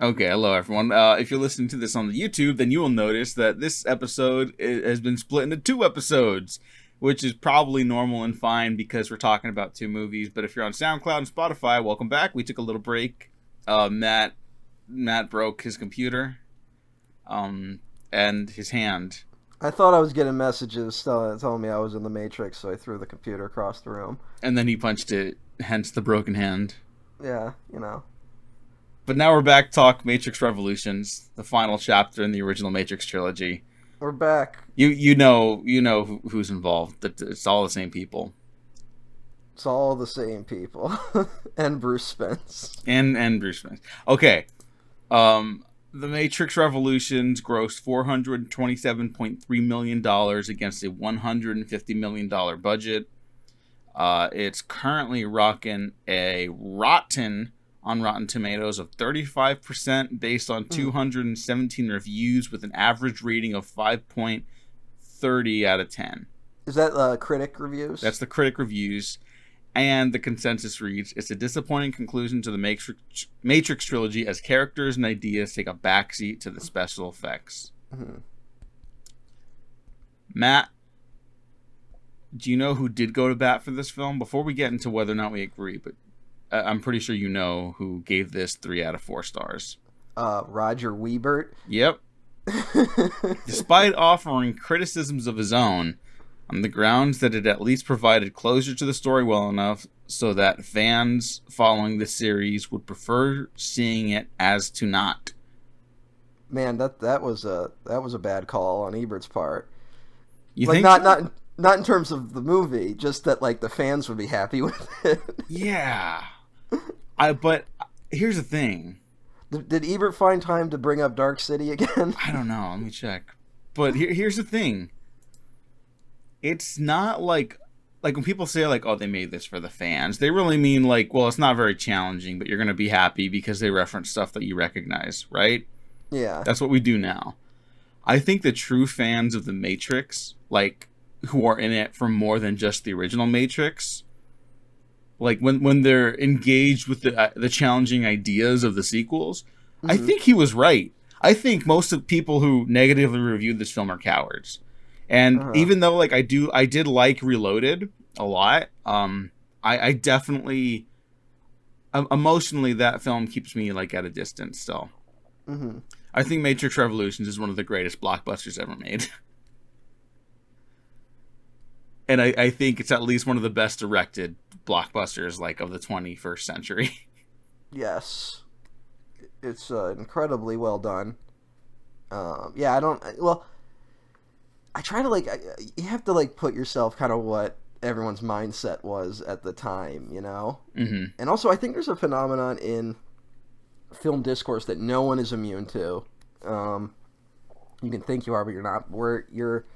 Okay, hello everyone. If you're listening to this on the YouTube, then you will notice that this episode has been split into 2 episodes, which is probably normal and fine because we're talking about 2 movies. But if you're on SoundCloud and Spotify, welcome back. We took a little break. Matt broke his computer, and his hand. I thought I was getting messages telling me I was in the Matrix, so I threw the computer across the room. And then he punched it, hence the broken hand. Yeah, you know. But now we're back to talk Matrix Revolutions, the final chapter in the original Matrix trilogy. We're back. You know who's involved. It's all the same people. It's all the same people. And Bruce Spence. And Bruce Spence. Okay. The Matrix Revolutions grossed $427.3 million against a $150 million budget. It's currently rocking a rotten on Rotten Tomatoes of 35% based on 217 reviews with an average rating of 5.30 out of 10. Is that critic reviews? That's the critic reviews. And the consensus reads, it's a disappointing conclusion to the Matrix trilogy as characters and ideas take a backseat to the special effects. Mm-hmm. Matt, do you know who did go to bat for this film? Before we get into whether or not we agree, but I'm pretty sure you know who gave this 3 out of 4 stars. Roger Ebert. Yep. Despite offering criticisms of his own, on the grounds that it at least provided closure to the story well enough so that fans following the series would prefer seeing it as to not. Man, that was a bad call on Ebert's part. You like, think not in terms of the movie, just that like the fans would be happy with it. Yeah. But here's the thing. Did Ebert find time to bring up Dark City again? I don't know. Let me check. But here's the thing. It's not like when people say like, oh, they made this for the fans, they really mean like, well, it's not very challenging, but you're going to be happy because they reference stuff that you recognize, right? Yeah. That's what we do now. I think the true fans of the Matrix, like, who are in it for more than just the original Matrix, like when they're engaged with the challenging ideas of the sequels, I think he was right. I think most of the people who negatively reviewed this film are cowards. And even though like I did like Reloaded a lot, I definitely emotionally that film keeps me like at a distance still. Mm-hmm. I think Matrix Revolutions is one of the greatest blockbusters ever made. And I think it's at least one of the best directed blockbusters like of the 21st century. Yes. It's incredibly well done. I try to you have to like put yourself kind of what everyone's mindset was at the time, you know? Mm-hmm. And also I think there's a phenomenon in film discourse that no one is immune to. You can think you are, but you're not. Where you're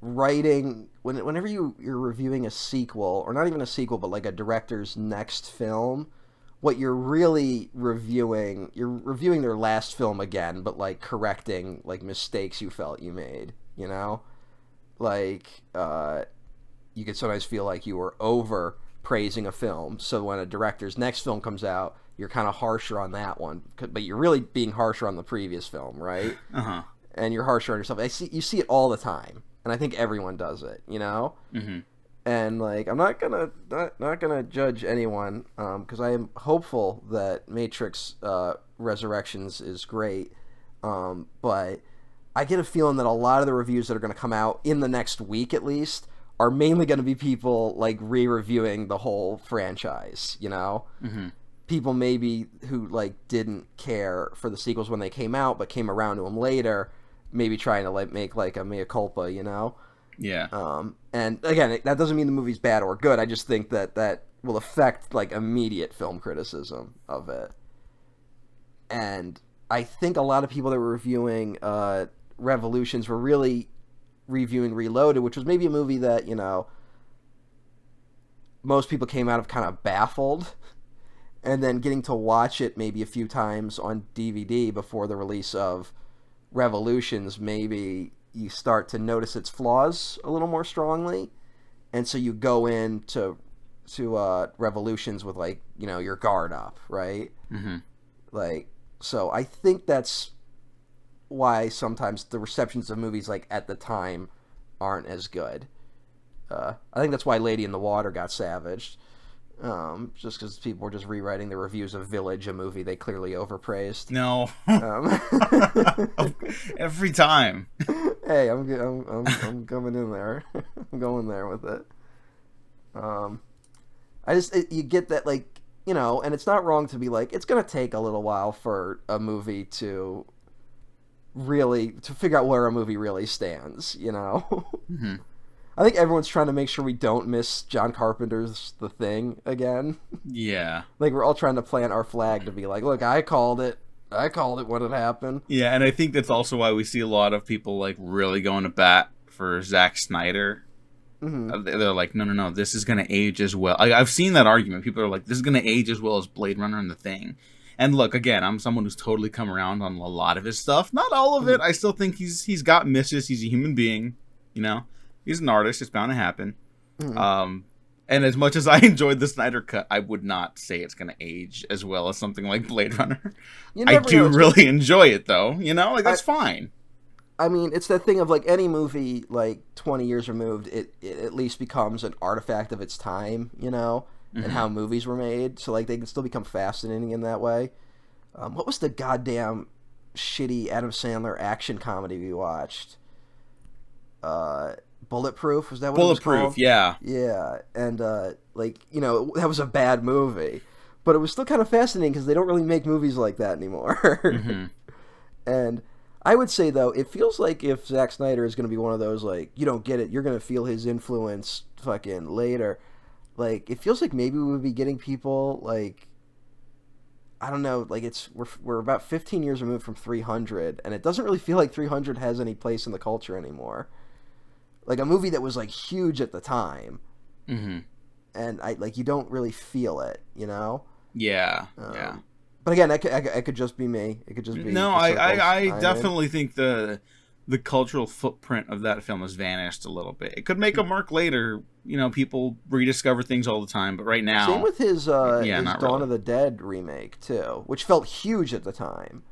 writing, whenever you're reviewing a sequel, or not even a sequel, but like a director's next film, what you're really reviewing, you're reviewing their last film again, but like correcting like mistakes you felt you made, you know? Like, you could sometimes feel like you were over praising a film, so when a director's next film comes out, you're kind of harsher on that one, but you're really being harsher on the previous film, right? Uh-huh. And you're harsher on yourself. You see it all the time, and I think everyone does it, you know? Mm-hmm. And like, I'm not gonna judge anyone, because I am hopeful that Matrix Resurrections is great, but I get a feeling that a lot of the reviews that are going to come out in the next week, at least, are mainly going to be people like re-reviewing the whole franchise, you know? Mm-hmm. People maybe who like didn't care for the sequels when they came out, but came around to them later, maybe trying to like make like a mea culpa, you know? Yeah. And again, that doesn't mean the movie's bad or good. I just think that will affect like immediate film criticism of it. And I think a lot of people that were reviewing Revolutions were really reviewing Reloaded, which was maybe a movie that, you know, most people came out of kind of baffled, and then getting to watch it maybe a few times on DVD before the release of Revolutions, maybe you start to notice its flaws a little more strongly, and so you go in to revolutions with like your guard up, right? Mm-hmm. Like, so I think that's why sometimes the receptions of movies like at the time aren't as good. I think that's why Lady in the Water got savaged. Just because people were just rewriting the reviews of Village, a movie they clearly overpraised. No. Every time. Hey, I'm coming in there. I'm going there with it. You get that, like, and it's not wrong to be like, it's gonna take a little while for a movie to figure out where a movie really stands. Mm-hmm. I think everyone's trying to make sure we don't miss John Carpenter's The Thing again. Yeah. Like, we're all trying to plant our flag to be like, look, I called it when it happened. Yeah, and I think that's also why we see a lot of people, like, really going to bat for Zack Snyder. Mm-hmm. They're like, no, this is going to age as well. I've seen that argument. People are like, this is going to age as well as Blade Runner and The Thing. And look, again, I'm someone who's totally come around on a lot of his stuff. Not all of it. I still think he's got misses. He's a human being, He's an artist. It's bound to happen. Mm-hmm. And as much as I enjoyed the Snyder Cut, I would not say it's going to age as well as something like Blade Runner. I do really enjoy it, though. That's fine. I mean, it's that thing of, like, any movie, like, 20 years removed, it at least becomes an artifact of its time, and how movies were made. So, like, they can still become fascinating in that way. What was the goddamn shitty Adam Sandler action comedy we watched? Bulletproof, was that what Bulletproof, it was called? yeah. Yeah, and, that was a bad movie. But it was still kind of fascinating because they don't really make movies like that anymore. Mm-hmm. And I would say, though, it feels like if Zack Snyder is going to be one of those, like, you don't get it, you're going to feel his influence fucking later. Like, it feels like maybe we would be getting people, like, I don't know, like, we're about 15 years removed from 300, and it doesn't really feel like 300 has any place in the culture anymore. Like, a movie that was, like, huge at the time. Mm-hmm. And, you don't really feel it, Yeah, yeah. But again, it could just be me. It could just be... No, I definitely think the cultural footprint of that film has vanished a little bit. It could make a mark later. People rediscover things all the time, but right now... Same with his Dawn really. of the Dead remake, too, which felt huge at the time.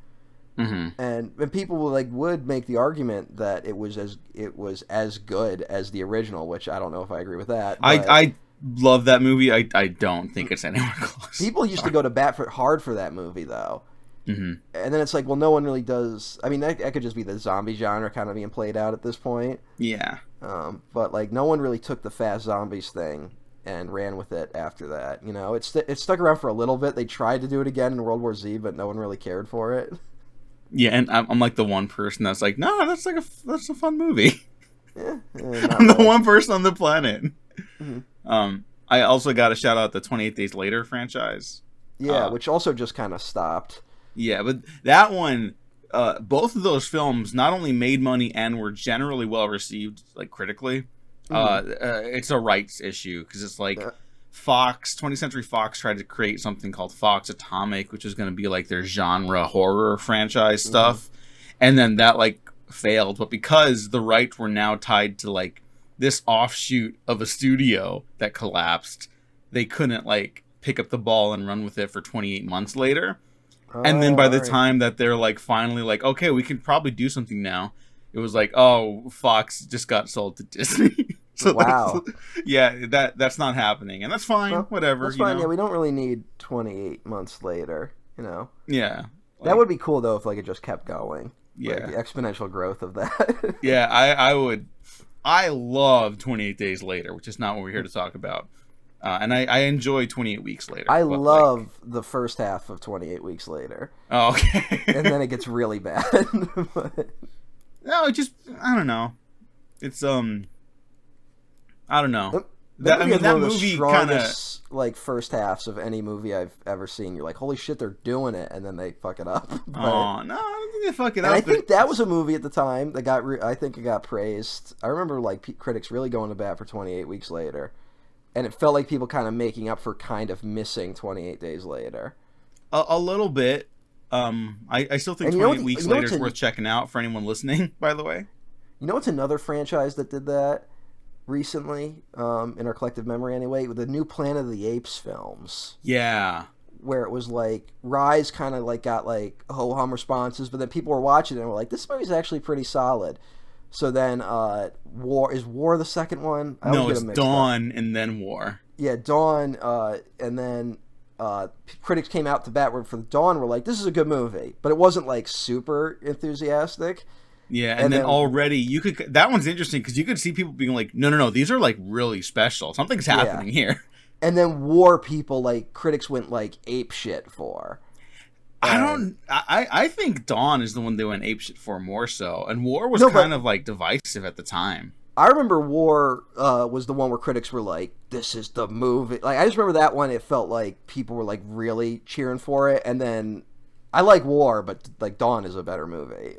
Mm-hmm. And people would make the argument that it was as good as the original, which I don't know if I agree with that. I love that movie. I don't think it's anywhere close. People used to go to bat hard for that movie, though. Mm-hmm. And then it's like, well, no one really does. I mean, that could just be the zombie genre kind of being played out at this point. Yeah. But no one really took the fast zombies thing and ran with it after that. It stuck around for a little bit. They tried to do it again in World War Z, but no one really cared for it. Yeah, and I'm like the one person that's like, no, that's a fun movie. Yeah, I'm the one person on the planet. Mm-hmm. I also got to shout out the 28 Days Later franchise. Yeah, which also just kind of stopped. Yeah, but that one, both of those films not only made money and were generally well received, like critically. It's a rights issue because it's like Fox, 20th Century Fox tried to create something called Fox Atomic, which is going to be like their genre horror franchise stuff, and then that failed. But because the rights were now tied to this offshoot of a studio that collapsed, they couldn't pick up the ball and run with it for 28 months later. And then by the time that they're finally okay, we can probably do something now, it was Fox just got sold to Disney. So wow. That's not happening, and that's fine. Well, whatever. That's fine. Yeah, we don't really need 28 months later. Yeah. That would be cool though if it just kept going. Yeah. The exponential growth of that. Yeah, I would. I love 28 Days Later, which is not what we're here to talk about. And I enjoy 28 Weeks Later. I love the first half of 28 Weeks Later. Oh, okay. And then it gets really bad. No, it just, I don't know. It's, I don't know. That movie kind of first halves of any movie I've ever seen. You're like, holy shit, they're doing it, and then they fuck it up. Oh no, I don't think they fuck it up. I think that was a movie at the time that I think it got praised. I remember critics really going to bat for 28 Weeks Later, and it felt like people kind of making up for kind of missing 28 Days Later. A little bit. I still think 28 Weeks Later is worth checking out for anyone listening. By the way, what's another franchise that did that? recently, in our collective memory anyway, with the new Planet of the Apes films. Yeah. Where it was like Rise kind of like got like ho hum responses, but then people were watching it and were like, "This movie's actually pretty solid." So then, War the second one? I No, it's Dawn and then War. Yeah, Dawn, and then critics came out to bat for Dawn. Were like, "This is a good movie," but it wasn't like super enthusiastic. Yeah, and then already you could. That one's interesting because you could see people being like, "No, these are like really special. Something's happening here." And then War people, like, critics went, like, ape shit for. I think Dawn is the one they went ape shit for more so. And War was kind of, like, divisive at the time. I remember War was the one where critics were like, this is the movie. Like, I just remember that one, it felt like people were, like, really cheering for it. And then, I like War, but, like, Dawn is a better movie.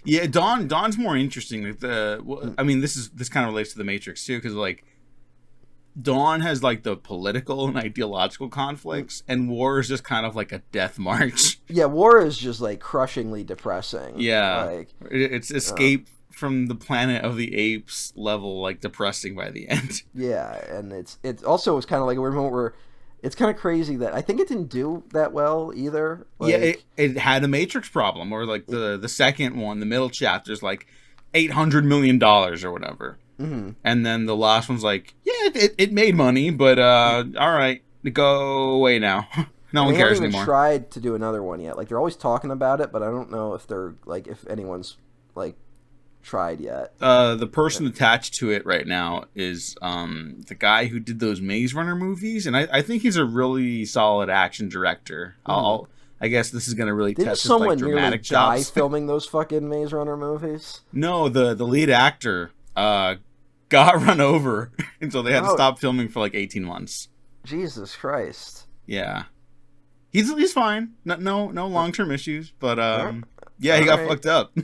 Yeah, Dawn's more interesting. Like this kind of relates to The Matrix, too, because, like, Dawn has like the political and ideological conflicts, and War is just kind of like a death march. Yeah, War is just like crushingly depressing. Yeah, like, it's escape from the Planet of the Apes level, like depressing by the end. Yeah, and it also was kind of like a moment where it's kind of crazy that I think it didn't do that well either. Like, yeah, it had a Matrix problem, or like the second one, the middle chapter is like $800 million or whatever. Mm-hmm. And then the last one's like, yeah, it made money, but all right, go away now. No one cares anymore. They haven't even tried to do another one yet. Like, they're always talking about it, but I don't know if they're like if anyone's like tried yet. The person attached to it right now is the guy who did those Maze Runner movies, and I think he's a really solid action director. Mm-hmm. I guess this is going to really test his like, dramatic die chops. filming those fucking Maze Runner movies? No, the lead actor got run over, and so they had to stop filming for like 18 months. Jesus Christ. Yeah. He's fine. No long-term issues, but yeah, he got fucked up.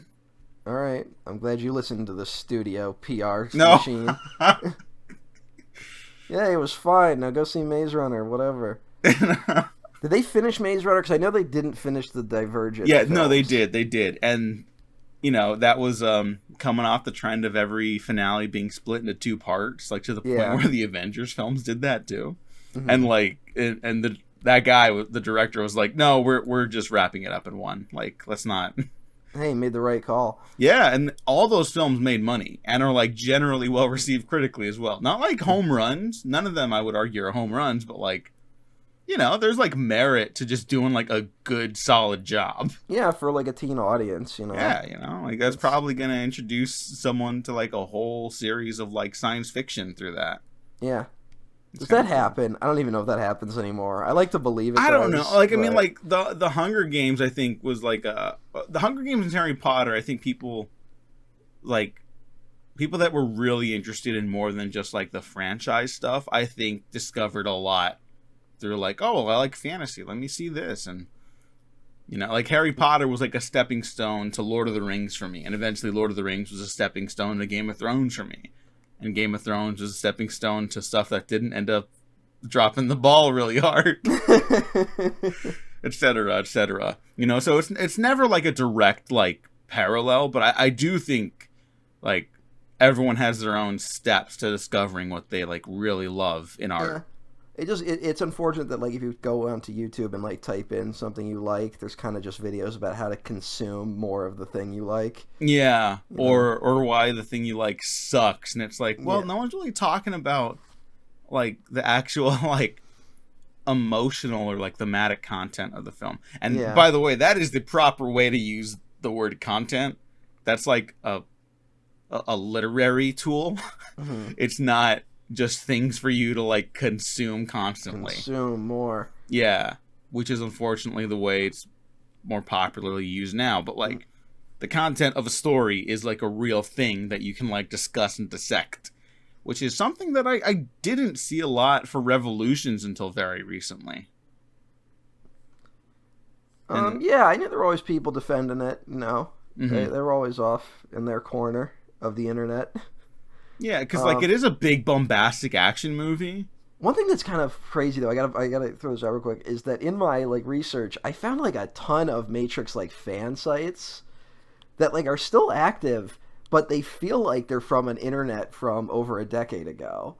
All right. I'm glad you listened to the studio PR machine. Yeah, it was fine. Now go see Maze Runner, whatever. Did they finish Maze Runner? Because I know they didn't finish the Divergent films. No, they did. And, you know, that was coming off the trend of every finale being split into two parts, like to the point where the Avengers films did that too. Mm-hmm. And, like, that guy, the director, was like, no, we're just wrapping it up in one. Like, let's not... Hey, made the right call. Yeah, and all those films made money and are, like, generally well-received critically as well. Not, like, home runs. None of them, I would argue, are home runs, but, like, you know, there's, like, merit to just doing, like, a good, solid job. Yeah, for, like, a teen audience, you know? Yeah, you know, like, that's probably going to introduce someone to, like, a whole series of, like, science fiction through that. Yeah. Does that happen? I don't even know if that happens anymore. I like to believe it. I don't know. Like, I mean, like, the Hunger Games, I think, was, like, the Hunger Games and Harry Potter, I think people that were really interested in more than just, like, the franchise stuff, I think discovered a lot. They're like, oh, well, I like fantasy. Let me see this. And, you know, like, Harry Potter was, like, a stepping stone to Lord of the Rings for me. And eventually Lord of the Rings was a stepping stone to Game of Thrones for me. And Game of Thrones was a stepping stone to stuff that didn't end up dropping the ball really hard. etc., etc. You know, so it's never, like, a direct, like, parallel. But I do think, like, everyone has their own steps to discovering what they, like, really love in art. It's unfortunate that, like, if you go onto YouTube and, like, type in something you like, there's kind of just videos about how to consume more of the thing you like. Yeah, or why the thing you like sucks, and it's like, well, no one's really talking about, like, the actual, like, emotional or, like, thematic content of the film. And by the way, that is the proper way to use the word content. That's like a literary tool. Mm-hmm. It's not just things for you to, like, consume constantly. Consume more. Yeah, which is unfortunately the way it's more popularly used now. But, like, the content of a story is, like, a real thing that you can, like, discuss and dissect, which is something that I didn't see a lot for Revolutions until very recently. Yeah, I knew there were always people defending it, you know. Mm-hmm. They were always off in their corner of the internet. Yeah, because, like, it is a big bombastic action movie. One thing that's kind of crazy, though, I gotta throw this out real quick, is that in my, like, research, I found, like, a ton of Matrix, like, fan sites that, like, are still active, but they feel like they're from an internet from over a decade ago.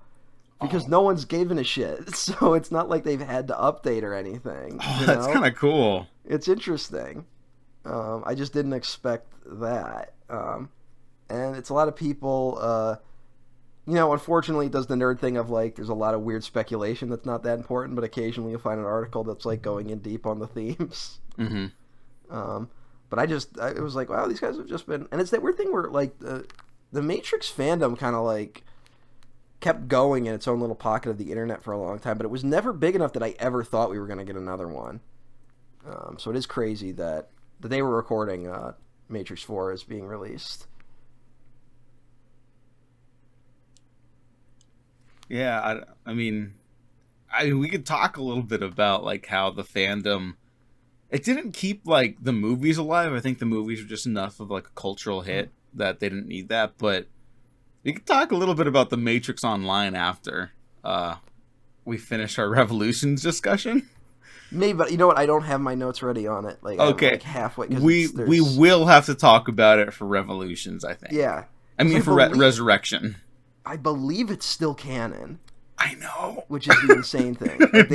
Because Oh, no one's given a shit, so it's not like they've had to update or anything. oh, You that's know, kind of cool. it's interesting. I just didn't expect that, and it's a lot of people. Unfortunately, it does the nerd thing of like, there's a lot of weird speculation that's not that important, but occasionally you'll find an article that's like going in deep on the themes. Hmm. Um, but it was like, wow, these guys have just been, and it's that weird thing where like the Matrix fandom kind of like kept going in its own little pocket of the internet for a long time, but it was never big enough that I ever thought we were going to get another one. So it is crazy that they were recording Matrix 4 is being released. Yeah, I mean, we could talk a little bit about like how the fandom it didn't keep like the movies alive. I think the movies were just enough of like a cultural hit that they didn't need that. But we could talk a little bit about the Matrix Online after we finish our Revolutions discussion. Maybe, but you know what? I don't have my notes ready on it. Like, Okay, I'm like halfway. we will have to talk about it for Revolutions. I think. Yeah, I mean for Resurrection. I believe it's still canon. I know, which is the insane thing. Like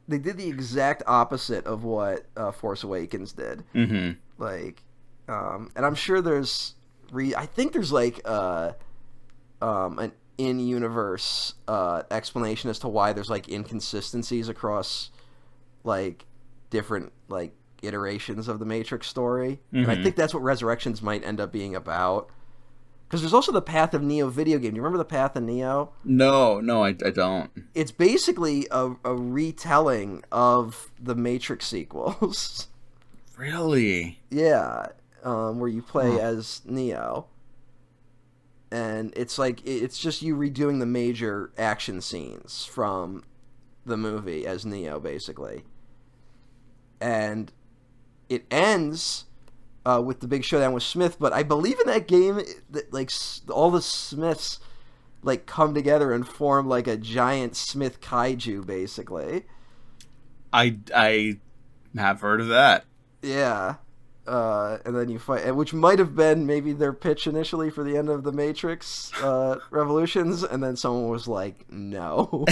they did the exact opposite of what Force Awakens did. Mm-hmm. Like, and I'm sure I think there's like an in-universe explanation as to why there's like inconsistencies across like different like iterations of the Matrix story, and I think that's what Resurrections might end up being about. Because there's also the Path of Neo video game. Do you remember the Path of Neo? No, I don't. It's basically a retelling of the Matrix sequels. Really? Yeah, where you play as Neo. And it's like, it's just you redoing the major action scenes from the movie as Neo, basically. And it ends with the big showdown with Smith, but I believe in that game that like all the Smiths like come together and form like a giant Smith kaiju, basically. I have heard of that. Yeah. And then you fight, which might have been maybe their pitch initially for the end of the Matrix Revolutions, and then someone was like, no.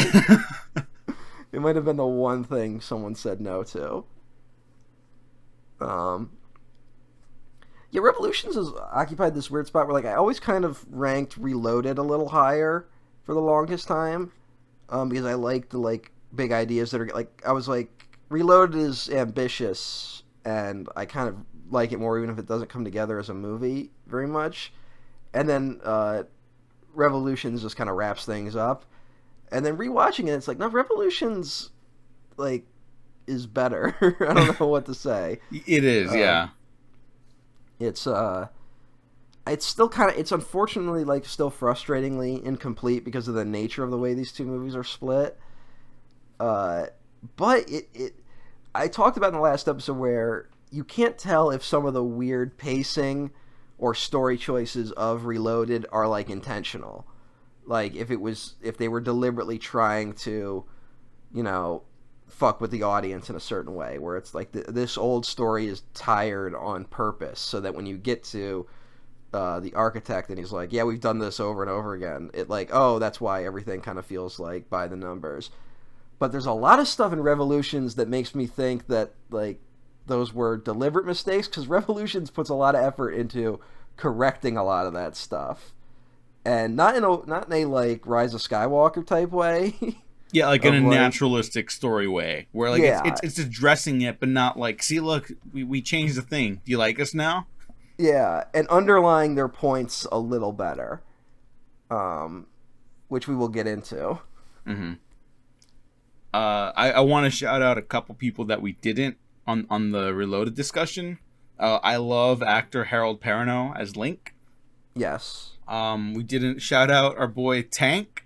It might have been the one thing someone said no to. Yeah, Revolutions has occupied this weird spot where, like, I always kind of ranked Reloaded a little higher for the longest time, because I like the, like, big ideas that are, like, I was like, Reloaded is ambitious, and I kind of like it more even if it doesn't come together as a movie very much. And then Revolutions just kind of wraps things up. And then rewatching it, it's like, no, Revolutions, like, is better. I don't know what to say. It is, yeah. It's still kind of, it's unfortunately like still frustratingly incomplete because of the nature of the way these two movies are split. But I talked about in the last episode where you can't tell if some of the weird pacing or story choices of Reloaded are like intentional. Like if they were deliberately trying to, fuck with the audience in a certain way, where it's like this old story is tired on purpose, so that when you get to the architect and he's like, yeah, we've done this over and over again, it like, oh, that's why everything kind of feels like by the numbers. But there's a lot of stuff in Revolutions that makes me think that like those were deliberate mistakes, because Revolutions puts a lot of effort into correcting a lot of that stuff, and not in a like Rise of Skywalker type way. Yeah, like in a naturalistic story way, where like it's addressing it, but not like, see, look, we changed the thing. Do you like us now? Yeah, and underlying their points a little better, which we will get into. Mm-hmm. I want to shout out a couple people that we didn't on the Reloaded discussion. I love actor Harold Perrineau as Link. Yes. We didn't shout out our boy Tank,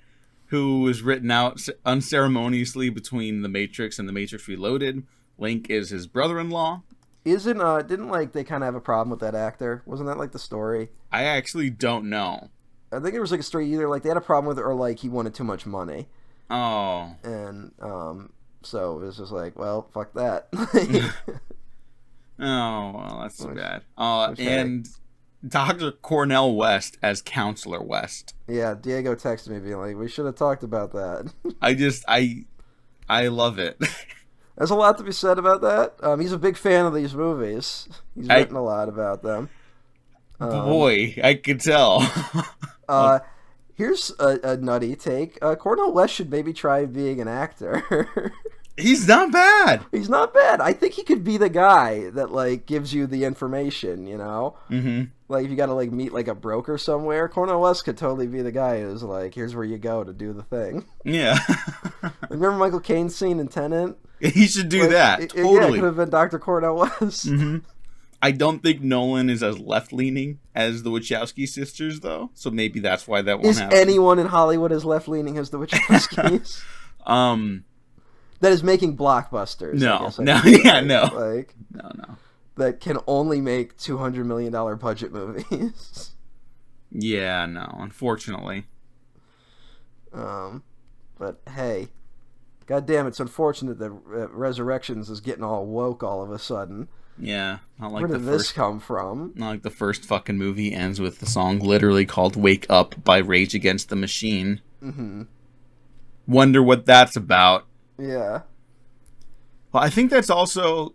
who was written out unceremoniously between The Matrix and The Matrix Reloaded. Link is his brother-in-law. Didn't like they kind of have a problem with that actor? Wasn't that like the story? I actually don't know. I think it was like a story either like they had a problem with it or like he wanted too much money. Oh. And so it was just like, well, fuck that. Oh, well, that's too bad. And Dr. Cornell West as Counselor West. Yeah, Diego texted me being like, we should have talked about that. I love it. There's a lot to be said about that. He's a big fan of these movies. He's written a lot about them. Boy, I could tell. Here's a nutty take. Cornel West should maybe try being an actor. He's not bad. He's not bad. I think he could be the guy that, like, gives you the information, you know? Mm-hmm. Like, if you gotta, like, meet, like, a broker somewhere, Cornel West could totally be the guy who's like, here's where you go to do the thing. Yeah. Remember Michael Caine's scene in Tenet? He should do that. Totally. Yeah, it could have been Dr. Cornel West. Mm-hmm. I don't think Nolan is as left-leaning as the Wachowski sisters, though. So maybe that's why that won't happen. Is anyone in Hollywood as left-leaning as the Wachowskis? That is making blockbusters. No. Like, no. That can only make $200 million budget movies. Yeah, no, unfortunately. But hey, goddamn, it's unfortunate that Resurrections is getting all woke all of a sudden. Yeah, not like where did this come from? Not like the first fucking movie ends with the song literally called "Wake Up" by Rage Against the Machine. Mm-hmm. Wonder what that's about. Yeah. Well, I think that's also,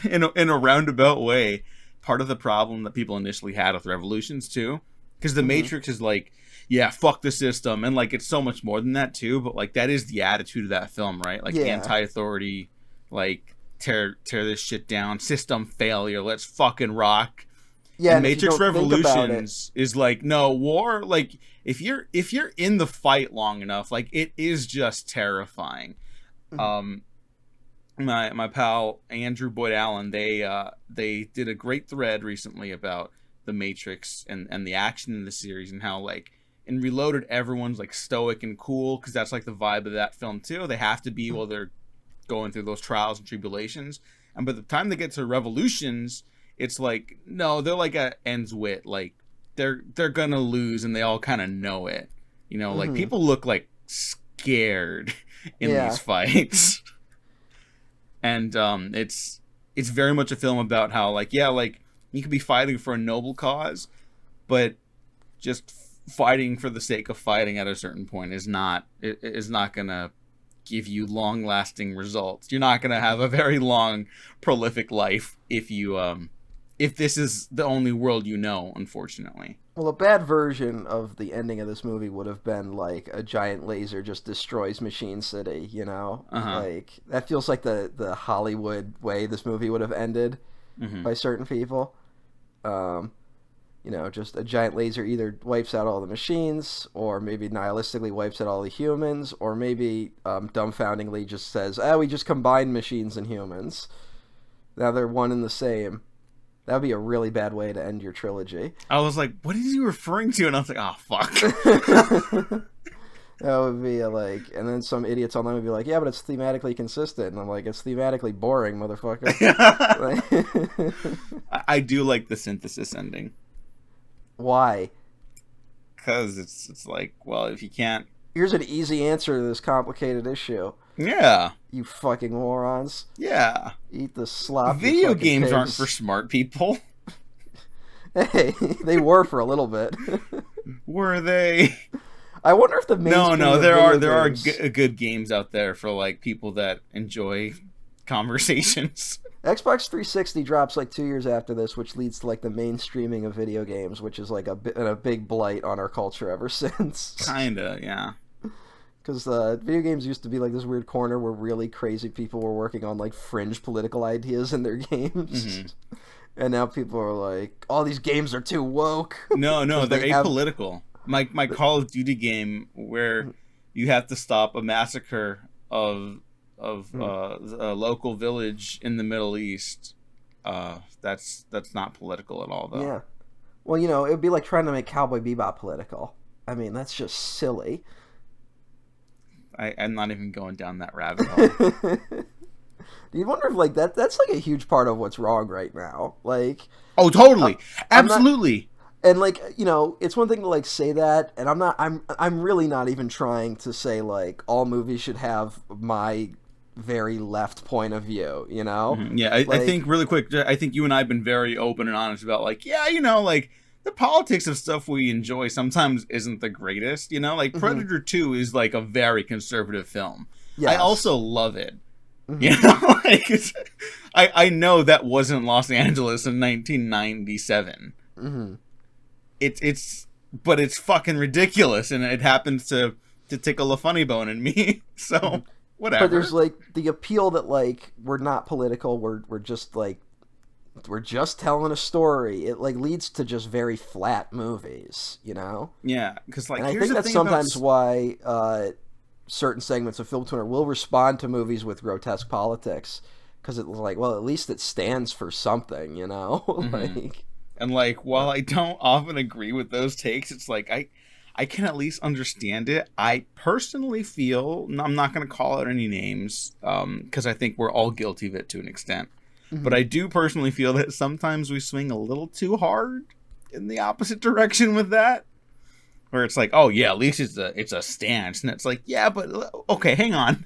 in a roundabout way, part of the problem that people initially had with Revolutions too, because the Matrix is like, yeah, fuck the system, and like it's so much more than that too. But like that is the attitude of that film, right? Like anti-authority, like tear this shit down, system failure, let's fucking rock. Yeah, and Matrix Revolutions is like, no, war. Like if you're in the fight long enough, like it is just terrifying. My pal Andrew Boyd Allen, they did a great thread recently about the Matrix and the action in the series, and how like in Reloaded everyone's like stoic and cool because that's like the vibe of that film too. They have to be while they're going through those trials and tribulations, and by the time they get to Revolutions, it's like, no, they're like a ends wit, like they're gonna lose and they all kind of know it, you know. Like people look like scared in these fights. And it's very much a film about how, like, yeah, like you could be fighting for a noble cause, but just fighting for the sake of fighting at a certain point is not gonna give you long lasting results. You're not gonna have a very long, prolific life if this is the only world you know, unfortunately. Well, a bad version of the ending of this movie would have been like a giant laser just destroys Machine City, you know? Like that feels like the Hollywood way this movie would have ended by certain people. You know, just a giant laser either wipes out all the machines, or maybe nihilistically wipes out all the humans, or maybe dumbfoundingly just says, we just combined machines and humans. Now they're one and the same. That would be a really bad way to end your trilogy. I was like, what is he referring to? And I was like, oh, fuck. That would be like, and then some idiots online would be like, yeah, but it's thematically consistent. And I'm like, it's thematically boring, motherfucker. I do like the synthesis ending. Why? Because it's like, well, if you can't... Here's an easy answer to this complicated issue. Yeah. You fucking morons. Yeah. Eat the slop. Video games aren't for smart people. Hey, they were for a little bit. Were they? I wonder if the mainstream there are good games out there for like people that enjoy conversations. Xbox 360 drops like 2 years after this, which leads to like the mainstreaming of video games, which is like a big blight on our culture ever since. Kinda, yeah. Because video games used to be like this weird corner where really crazy people were working on like fringe political ideas in their games. And now people are like, all these games are too woke. No, they're apolitical. My Call of Duty game where you have to stop a massacre of a local village in the Middle East. That's not political at all, though. Yeah. Well, you know, it would be like trying to make Cowboy Bebop political. I mean, that's just silly. I'm not even going down that rabbit hole. Do you wonder if like that's like a huge part of what's wrong right now? Like, oh, totally, absolutely. And like, you know, it's one thing to like say that, and I'm really not even trying to say like all movies should have my very left point of view, you know? Yeah, I think really quick, I think you and I have been very open and honest about like, yeah, you know, like the politics of stuff we enjoy sometimes isn't the greatest, you know? Like, Predator 2 is, like, a very conservative film. Yes. I also love it. You know? Like, I know that wasn't Los Angeles in 1997. But it's fucking ridiculous, and it happens to tickle a funny bone in me. So, whatever. But there's, like, the appeal that, like, we're not political, we're just, like, we're just telling a story. It, like, leads to just very flat movies, you know? Yeah, because, like, and I think that's sometimes why certain segments of Film Twitter will respond to movies with grotesque politics, because it's like, well, at least it stands for something, you know? Like, and, like, while I don't often agree with those takes, it's like, I can at least understand it. I personally feel, I'm not going to call out any names, because I think we're all guilty of it to an extent. But I do personally feel that sometimes we swing a little too hard in the opposite direction with that. Where it's like, oh yeah, at least it's a stance. And it's like, yeah, but okay, hang on.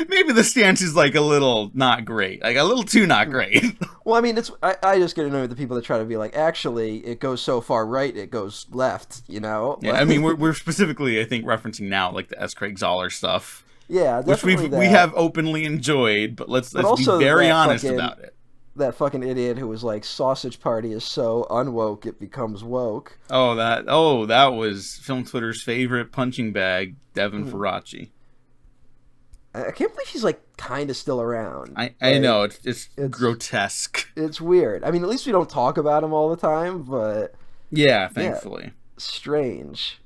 Maybe the stance is like a little not great. Like a little too not great. Well, I mean, I just get annoyed with the people that try to be like, actually, it goes so far right, it goes left, you know? Yeah, I mean, we're specifically, I think, referencing now like the S. Craig Zoller stuff. Yeah, definitely which we have openly enjoyed, but let's be very honest about it. That fucking idiot who was like, Sausage Party is so unwoke it becomes woke. Oh, that was Film Twitter's favorite punching bag, Devin Faraci. I can't believe he's like kind of still around. I know, it's grotesque. It's weird. I mean, at least we don't talk about him all the time, but yeah, thankfully. Yeah, strange.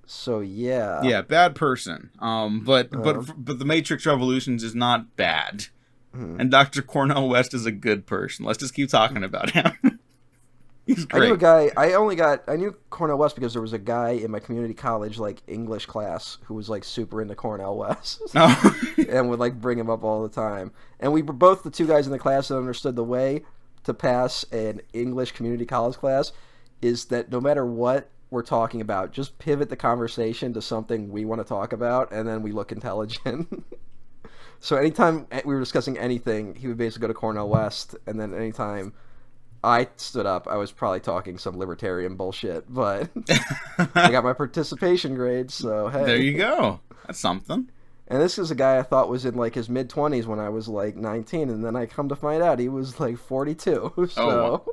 So yeah, bad person. But the Matrix Revolutions is not bad, and Dr. Cornell West is a good person. Let's just keep talking about him. He's great. I knew a guy. I knew Cornell West because there was a guy in my community college like English class who was like super into Cornell West, and would like bring him up all the time. And we were both the two guys in the class that understood the way to pass an English community college class is that no matter what we're talking about, just pivot the conversation to something we want to talk about, and then we look intelligent. So anytime we were discussing anything, he would basically go to Cornell West, and then anytime I stood up, I was probably talking some libertarian bullshit, but I got my participation grade, so hey. There you go. That's something. And this is a guy I thought was in like his mid-20s when I was like 19, and then I come to find out he was like 42, so...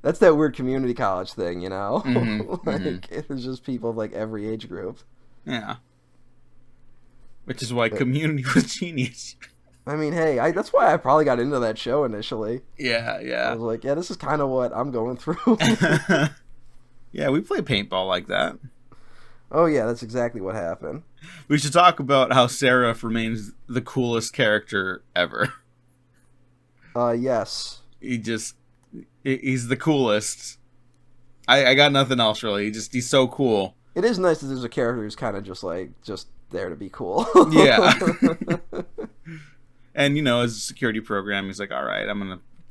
That's that weird community college thing, you know? It was just people of like every age group. Yeah. Which is why Community was genius. I mean, hey, that's why I probably got into that show initially. Yeah. I was like, yeah, this is kind of what I'm going through. Yeah, we play paintball like that. Oh, yeah, that's exactly what happened. We should talk about how Seraph remains the coolest character ever. Yes. He's the coolest. I got nothing else really. He's so cool. It is nice that there's a character who's kind of just there to be cool. Yeah. And you know, as a security program, he's like, all right,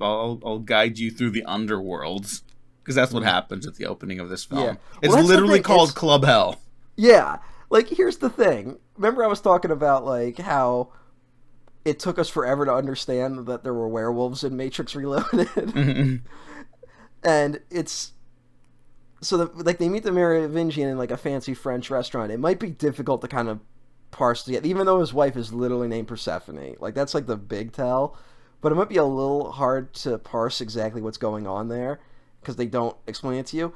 I'll guide you through the underworld, because that's what happens at the opening of this film. Yeah. It's literally called Club Hell. Yeah. Like, here's the thing. Remember I was talking about like how it took us forever to understand that there were werewolves in Matrix Reloaded. And it's... So, they meet the Merovingian in, like, a fancy French restaurant. It might be difficult to kind of parse together, even though his wife is literally named Persephone. Like, that's, like, the big tell. But it might be a little hard to parse exactly what's going on there, because they don't explain it to you.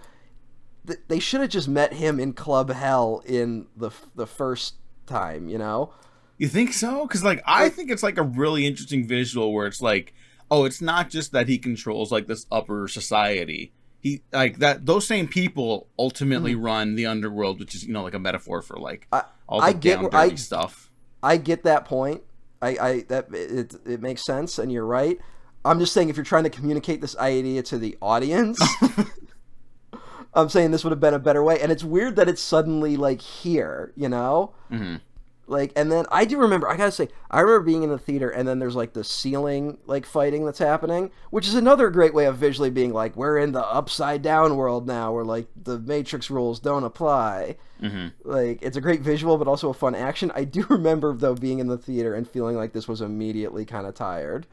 They should have just met him in Club Hell in the first time, you know? You think so? Because, like, I think it's, like, a really interesting visual where it's, like, oh, it's not just that he controls, like, this upper society. He, like, those same people ultimately run the underworld, which is, you know, like, a metaphor for, like, all the dirty stuff. I get that point. It makes sense, and you're right. I'm just saying, if you're trying to communicate this idea to the audience... I'm saying this would have been a better way. And it's weird that it's suddenly, like, here, you know? Mm-hmm. Like, and then I do remember, I gotta say, I remember being in the theater, and then there's, like, the ceiling, like, fighting that's happening, which is another great way of visually being like, we're in the upside-down world now, where, like, the Matrix rules don't apply. Mm-hmm. Like, it's a great visual, but also a fun action. I do remember, though, being in the theater and feeling like this was immediately kind of tired.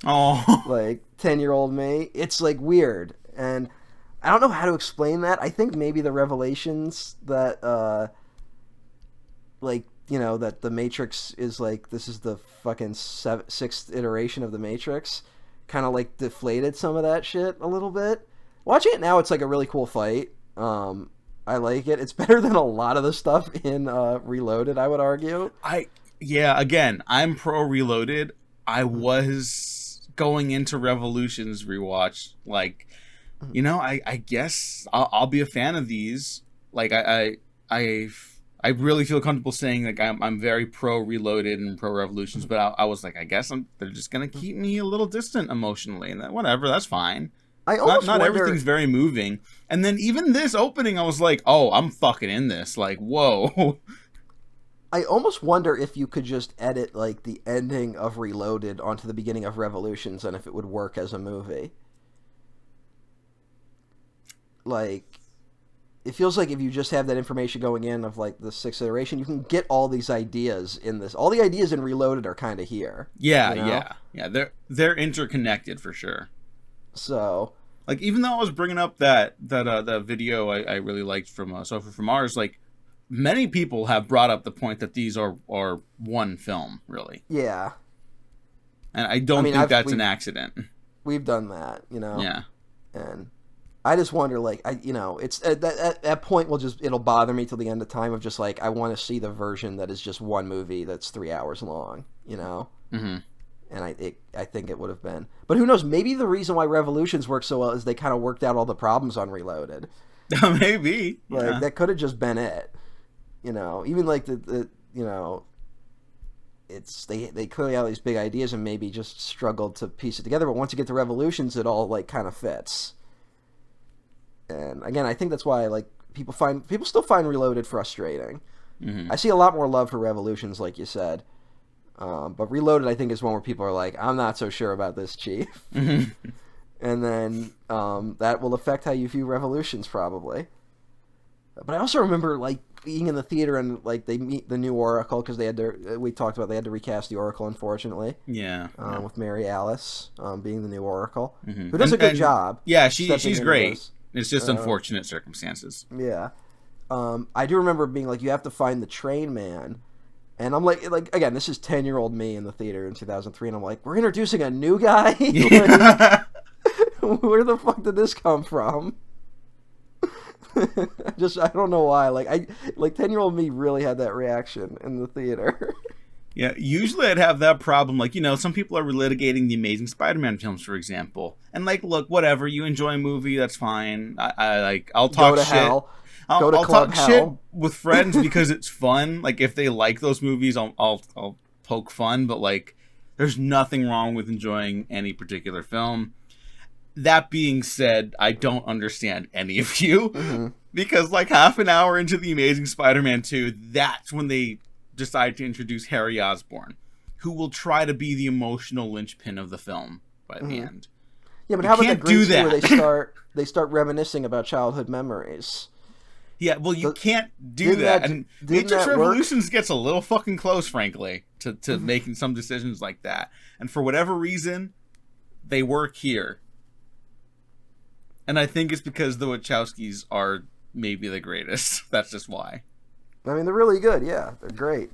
Oh. Like 10-year-old me. It's like weird, and I don't know how to explain that. I think maybe the revelations that like, you know, that the Matrix is like, this is the fucking sixth iteration of the Matrix, kind of like deflated some of that shit a little bit. Watching it now, it's like a really cool fight. I like it. It's better than a lot of the stuff in Reloaded, I would argue. Yeah, again, I'm pro Reloaded. I was going into Revolutions rewatch, like, you know, I guess I'll be a fan of these. Like, I really feel comfortable saying, like, I'm very pro Reloaded and pro Revolutions, but I was like, I guess they're just gonna keep me a little distant emotionally, and whatever, that's fine. I almost Not wonder, everything's very moving. And then even this opening, I was like, oh, I'm fucking in this. Like, whoa. I almost wonder if you could just edit like the ending of Reloaded onto the beginning of Revolutions, and if it would work as a movie. Like, it feels like if you just have that information going in of like the sixth iteration, you can get all these ideas in this. All the ideas in Reloaded are kind of here. Yeah, you know? yeah. They're interconnected for sure. So, like, even though I was bringing up that video I really liked from Sofa from Mars, like, many people have brought up the point that these are one film, really. yeah. And I don't think that's an accident. We've done that, you know. Yeah. And I just wonder, like, it's at that point it'll bother me till the end of time of just like, I want to see the version that is just one movie that's 3 hours long, you know. Mm-hmm. And I think it would have been. But who knows? Maybe the reason why Revolutions worked so well is they kind of worked out all the problems on Reloaded. Maybe. Like, yeah. that could have just been it. You know, even like the you know, it's they clearly had these big ideas and maybe just struggled to piece it together. But once you get to Revolutions, it all like kind of fits. And again, I think that's why like people still find Reloaded frustrating. Mm-hmm. I see a lot more love for Revolutions, like you said. But Reloaded, I think, is one where people are like, I'm not so sure about this, Chief. Mm-hmm. And then that will affect how you view Revolutions, probably. But I also remember, like, being in the theater and, like, they meet the new Oracle, because we talked about they had to recast the Oracle, unfortunately. Yeah. With Mary Alice being the new Oracle, mm-hmm. who does a good job. Yeah, she's great. It's just unfortunate circumstances. Yeah. I do remember being like, you have to find the train man. And I'm like again, this is 10-year-old me in the theater in 2003, and I'm like, we're introducing a new guy? Like, where the fuck did this come from? I don't know why. Like 10-year-old me really had that reaction in the theater. Yeah, usually I'd have that problem. Like, you know, some people are relitigating the Amazing Spider-Man films, for example. And like, look, whatever, you enjoy a movie, that's fine. I'll talk Go to shit. hell. I'll Club talk Hell. shit with friends because it's fun. Like, if they like those movies, I'll poke fun. But like, there's nothing wrong with enjoying any particular film. That being said, I don't understand any of you Mm-hmm. because like half an hour into the Amazing Spider-Man 2, that's when they decide to introduce Harry Osborn, who will try to be the emotional linchpin of the film by the end. Yeah, but You how about the can't great do scene where that. they start reminiscing about childhood memories? Yeah, well, you can't do didn't that. that- And didn't Matrix that work? Revolutions gets a little fucking close, frankly, to making some decisions like that. And for whatever reason, they work here. And I think it's because the Wachowskis are maybe the greatest. That's just why. I mean, they're really good. Yeah, they're great.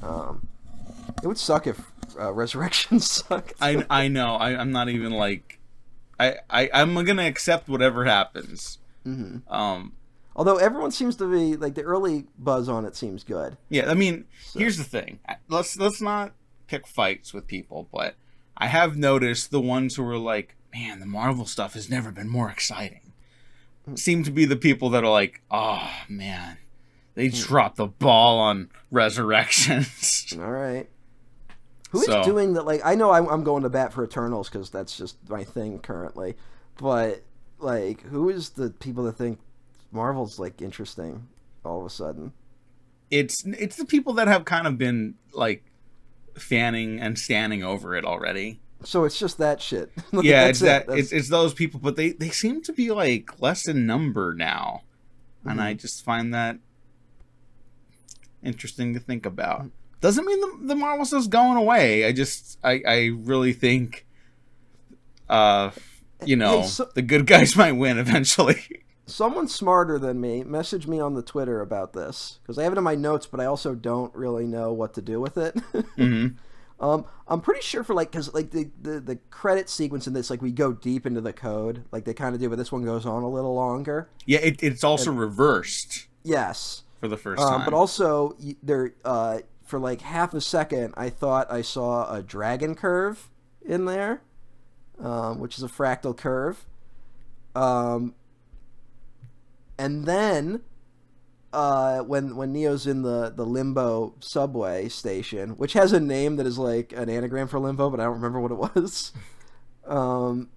It would suck if Resurrection sucked. I know. I'm not even like... I'm going to accept whatever happens. Mm-hmm. Although everyone seems to be... Like, the early buzz on it seems good. Yeah, I mean, here's the thing. Let's not pick fights with people, but I have noticed the ones who are like, man, the Marvel stuff has never been more exciting, seem to be the people that are like, oh, man, they dropped the ball on Resurrections. All right. Who is doing that? Like, I know I'm going to bat for Eternals because that's just my thing currently. But, like, who is the people that think Marvel's, like, interesting all of a sudden? It's the people that have kind of been, like, fanning and standing over it already. So it's just that shit. Yeah, it's those people, but they seem to be like less in number now, and I just find that interesting to think about. doesn't mean the Marvel stuff's going away. I really think, the good guys might win eventually. Someone smarter than me messaged me on the Twitter about this, because I have it in my notes, but I also don't really know what to do with it. Mm-hmm. I'm pretty sure for because the credit sequence in this, we go deep into the code, they kind of do, but this one goes on a little longer. Yeah, it's also reversed. Yes, for the first time. But also there for half a second, I thought I saw a dragon curve in there, which is a fractal curve. And then when Neo's in the Limbo subway station, which has a name that is an anagram for Limbo, but I don't remember what it was. On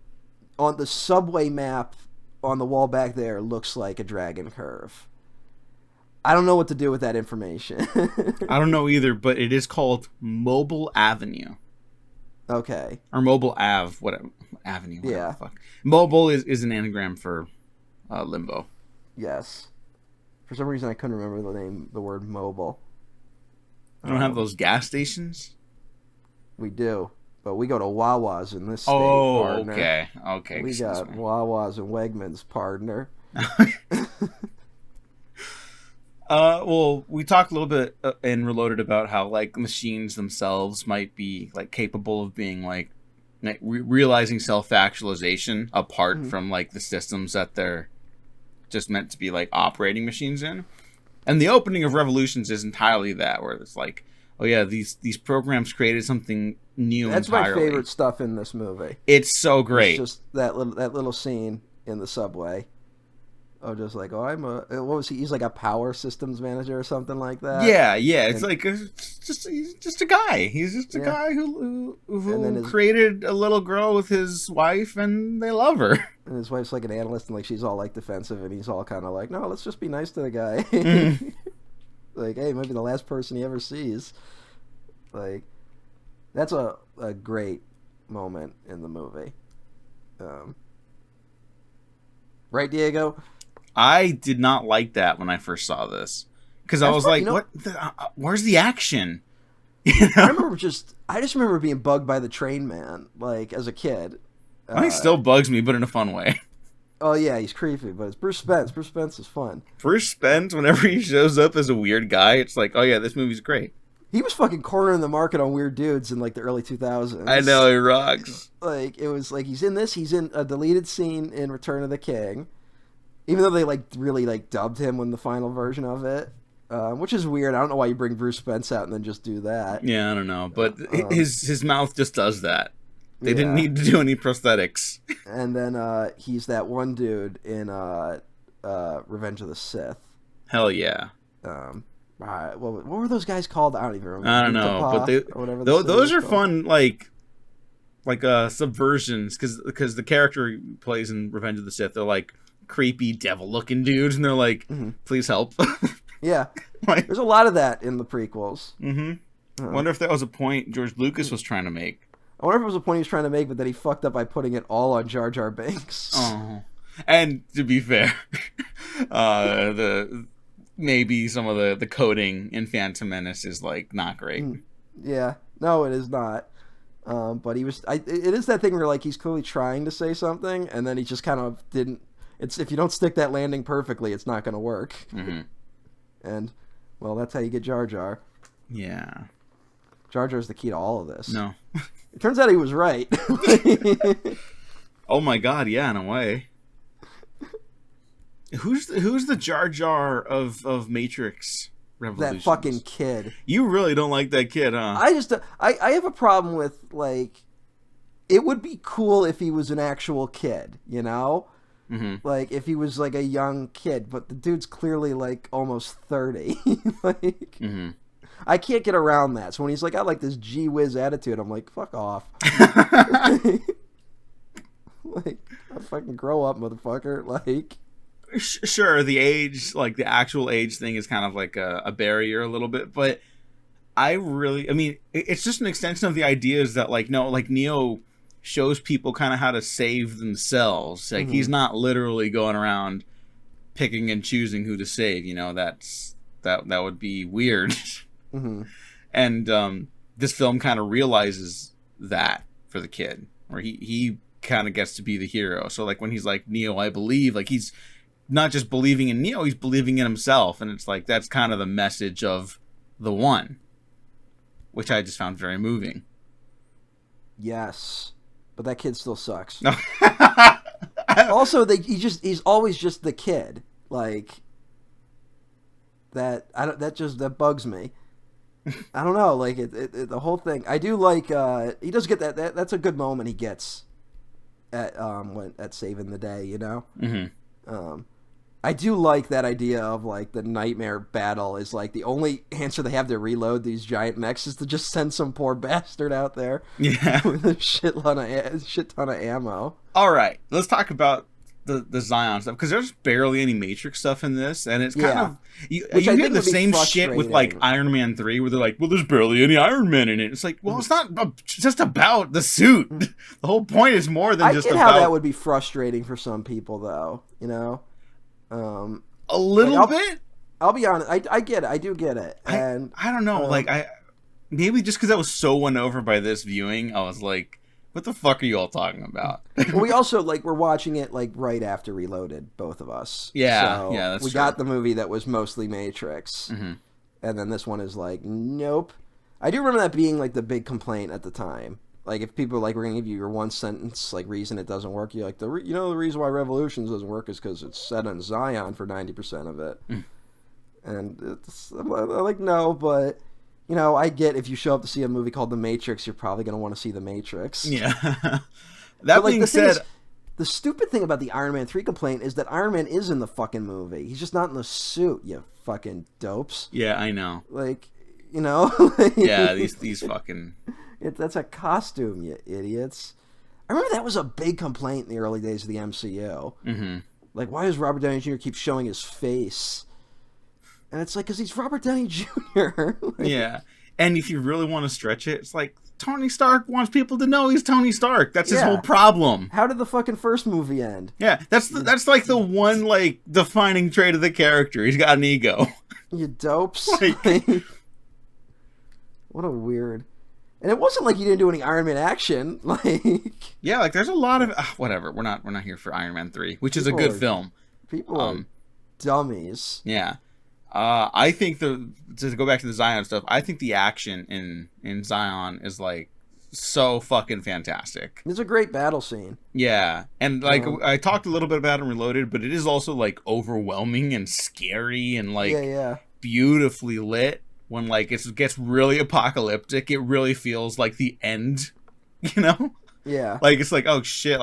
the subway map on the wall back there looks like a dragon curve. I don't know what to do with that information. I don't know either, but it is called Mobile Avenue. Okay. Or Mobile Ave, whatever. Avenue, whatever yeah. the fuck. Mobile is an anagram for Limbo. Yes. For some reason, I couldn't remember the word mobile. You don't have those gas stations? We do, but we go to Wawa's in this state, partner. Okay. We got Wawa's and Wegmans, partner. Well, we talked a little bit in Reloaded about how machines themselves might be capable of being realizing self-actualization apart from the systems that they're just meant to be operating machines in. And the opening of Revolutions is entirely that, where it's oh yeah, these programs created something new. That's entirely. My favorite stuff in this movie. It's so great. It's just that little scene in the subway. Oh, just I'm a... What was he? He's a power systems manager or something like that. Yeah. It's he's just a guy. He's just a guy who created a little girl with his wife, and they love her. And his wife's an analyst, and she's all defensive, and he's all kind of no, let's just be nice to the guy. Mm-hmm. Hey, maybe the last person he ever sees. That's a great moment in the movie. Right, Diego? I did not like that when I first saw this, because I was what? Where's the action? I just remember being bugged by the train man, as a kid. He still bugs me, but in a fun way. Oh yeah, he's creepy, but it's Bruce Spence. Bruce Spence is fun. Bruce Spence, whenever he shows up as a weird guy, it's oh yeah, this movie's great. He was fucking cornering the market on weird dudes in the early 2000s. I know, he rocks. It was he's in a deleted scene in Return of the King. Even though they really dubbed him in the final version of it, which is weird. I don't know why you bring Bruce Spence out and then just do that. Yeah, I don't know, but his mouth just does that. They didn't need to do any prosthetics. And then he's that one dude in Revenge of the Sith. Hell yeah. What were those guys called? I don't even remember. I don't know, but those are fun, subversions, because the character he plays in Revenge of the Sith, they're creepy devil-looking dudes, and they're please help. Yeah, there's a lot of that in the prequels. I wonder if that was a point George Lucas was trying to make. I wonder if it was a point he was trying to make, but that he fucked up by putting it all on Jar Jar Binks. Oh, and to be fair, maybe some of the coding in Phantom Menace is not great. Yeah, no, it is not. But he was. It is that thing where he's clearly trying to say something, and then he just kind of didn't. It's if you don't stick that landing perfectly, it's not going to work. Mm-hmm. And well, that's how you get Jar Jar. Yeah, Jar Jar's the key to all of this. No, it turns out he was right. Oh my god, yeah, in a way. Who's the Jar Jar of Matrix Revolutions? That fucking kid. You really don't like that kid, huh? I have a problem with it would be cool if he was an actual kid, you know? Mm-hmm. If he was a young kid, but the dude's clearly almost 30. Mm-hmm. I can't get around that. So when he's got this gee whiz attitude, I'm fuck off. Fucking grow up, motherfucker. Sure, the age, the actual age thing is kind of a barrier a little bit, but I mean, it's just an extension of the ideas that Neo shows people kind of how to save themselves. Mm-hmm. He's not literally going around picking and choosing who to save. That would be weird. Mm-hmm. And this film kind of realizes that for the kid, where he kind of gets to be the hero. So like when he's like, Neo, I believe, like he's not just believing in Neo, he's believing in himself. And it's like, that's kind of the message of the One, which I just found very moving. Yes, but that kid still sucks. Also, he's always just the kid. Like that. That bugs me. I don't know. Like the whole thing. I do like. He does get that. That's a good moment he gets at saving the day. You know. Mm-hmm. I do like that idea of like the nightmare battle is like the only answer they have to reload these giant mechs is to just send some poor bastard out there with a shit ton of ammo. All right, let's talk about the Zion stuff, because there's barely any Matrix stuff in this, and it's kind of you hear the same shit with like Iron Man 3 where they're like, well, there's barely any Iron Man in it. It's like, well, it's not just about the suit. The whole point is more than just about... how that would be frustrating for some people though, you know. A little bit. I'll be honest. I get it. I do get it. And I don't know. Maybe just because I was so won over by this viewing, I was like, "What the fuck are you all talking about?" Well, we also we're watching it like right after Reloaded, both of us. Yeah, so that's we true. got the movie that was mostly Matrix, and then this one is like, nope. I do remember that being like the big complaint at the time. Like, if people we're going to give you your one sentence, reason it doesn't work, you're like, the reason why Revolutions doesn't work is because it's set on Zion for 90% of it. And I'm like, no, but, I get if you show up to see a movie called The Matrix, you're probably going to want to see The Matrix. Yeah. That being said... the stupid thing about the Iron Man 3 complaint is that Iron Man is in the fucking movie. He's just not in the suit, you fucking dopes. Yeah, I know. Yeah, these fucking... That's a costume, you idiots. I remember that was a big complaint in the early days of the MCU. Mm-hmm. Like, why does Robert Downey Jr. keep showing his face? And it's like, because he's Robert Downey Jr. Yeah. And if you really want to stretch it, it's like, Tony Stark wants people to know he's Tony Stark. That's his whole problem. How did the fucking first movie end? Yeah, that's like the one, defining trait of the character. He's got an ego. You dopes. What a weird... And it wasn't like you didn't do any Iron Man action. Yeah, there's a lot of whatever. We're not here for Iron Man 3, which is a good film. People are dummies. Yeah. I think to go back to the Zion stuff, I think the action in Zion is so fucking fantastic. It's a great battle scene. Yeah. And I talked a little bit about it in Reloaded, but it is also overwhelming and scary and beautifully lit. When it gets really apocalyptic, it really feels like the end, Yeah. It's like, oh shit,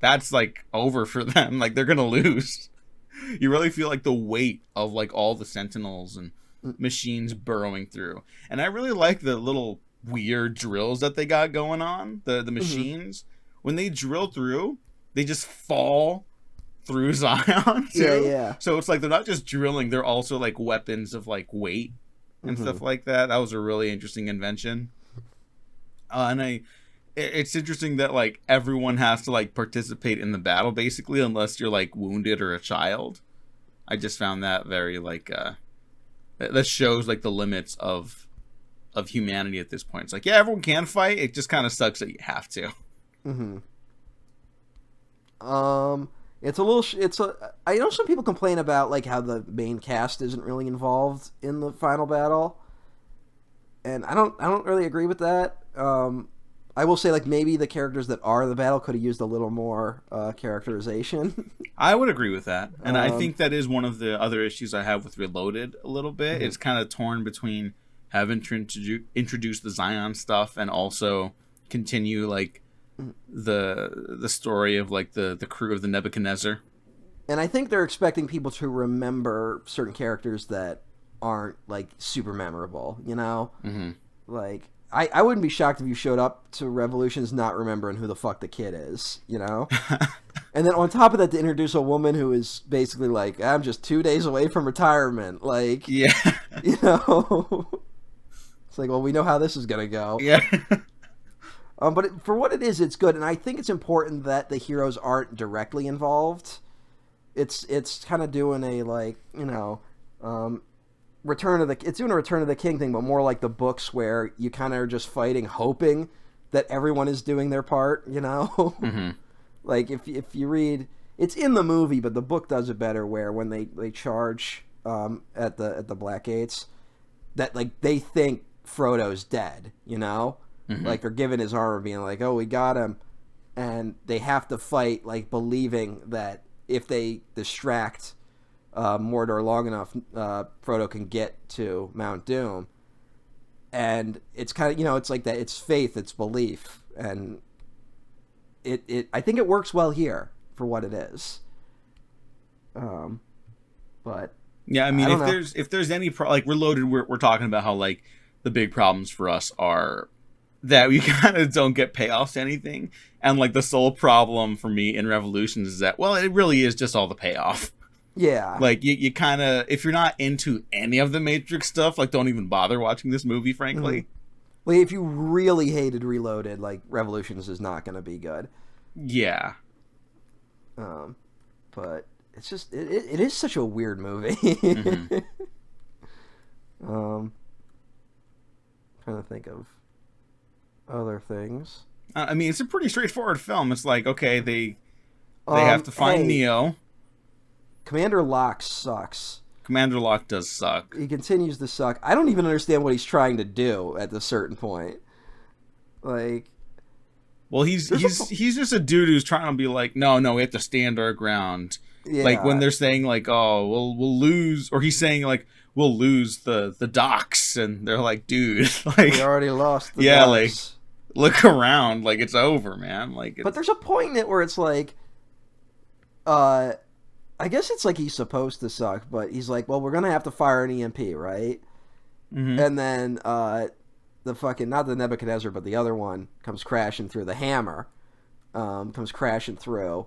that's over for them. They're gonna lose. You really feel the weight of all the Sentinels and machines burrowing through. And I really like the little weird drills that they got going on. The machines, when they drill through, they just fall through Zion too. Yeah. So it's they're not just drilling, they're also weapons of weight and stuff like that. That was a really interesting invention. And it's interesting that everyone has to participate in the battle basically, unless you're wounded or a child. I just found that very that shows the limits of humanity at this point. It's everyone can fight. It just kind of sucks that you have to. I know some people complain about how the main cast isn't really involved in the final battle, and I don't really agree with that. I will say maybe the characters that are in the battle could have used a little more characterization. I would agree with that, and I think that is one of the other issues I have with Reloaded a little bit. It's kind of torn between having to introduce the Zion stuff and also continue the story of the crew of the Nebuchadnezzar. And I think they're expecting people to remember certain characters that aren't super memorable, I wouldn't be shocked if you showed up to Revolutions not remembering who the fuck the kid is, And then on top of that, to introduce a woman who is basically I'm just 2 days away from retirement, yeah. It's well, we know how this is gonna go. Yeah. But for what it is, it's good, and I think it's important that the heroes aren't directly involved. It's kind of doing a it's doing a Return of the King thing, but more like the books where you kind of are just fighting, hoping that everyone is doing their part. You know, Mm-hmm. like if you read, it's in the movie, but the book does it better. Where when they charge at the Black Gates, that like they think Frodo's dead. You know, Mm-hmm. like they're giving his armor, being like, "Oh, we got him," and they have to fight, like believing that if they distract Mordor long enough, Frodo can get to Mount Doom. And it's kind of, it's like that. It's faith, it's belief, and I think it works well here for what it is. But Yeah, I mean, don't if there's any like we're loaded, we're talking about how like the big problems for us are that we kind of don't get payoffs to anything, and like the sole problem for me in Revolutions is that, well, it really is just all the payoff. Yeah. Like you kind of, if you're not into any of the Matrix stuff, like don't even bother watching this movie, frankly. Well, if you really hated Reloaded, like Revolutions is not going to be good. Yeah. But it's just it is such a weird movie. Mm-hmm. Trying to think of other things. I mean, it's a pretty straightforward film. It's like, okay, they have to find Neo. Commander Locke sucks. Commander Locke does suck. He continues to suck. I don't even understand what he's trying to do at a certain point. Like, well, he's just a dude who's trying to be like, no, we have to stand our ground. yeah. Like when they're saying like, oh, we'll lose, or he's saying like, we'll lose the docks, and they're like, dude, like we already lost the yeah, docks. like look around, like it's over, man. Like, but there's a point in it where it's like, I guess it's like he's supposed to suck, but he's like, well, we're gonna have to fire an EMP, right? mm-hmm. And then the fucking, not the Nebuchadnezzar, but the other one comes crashing through. The hammer comes crashing through,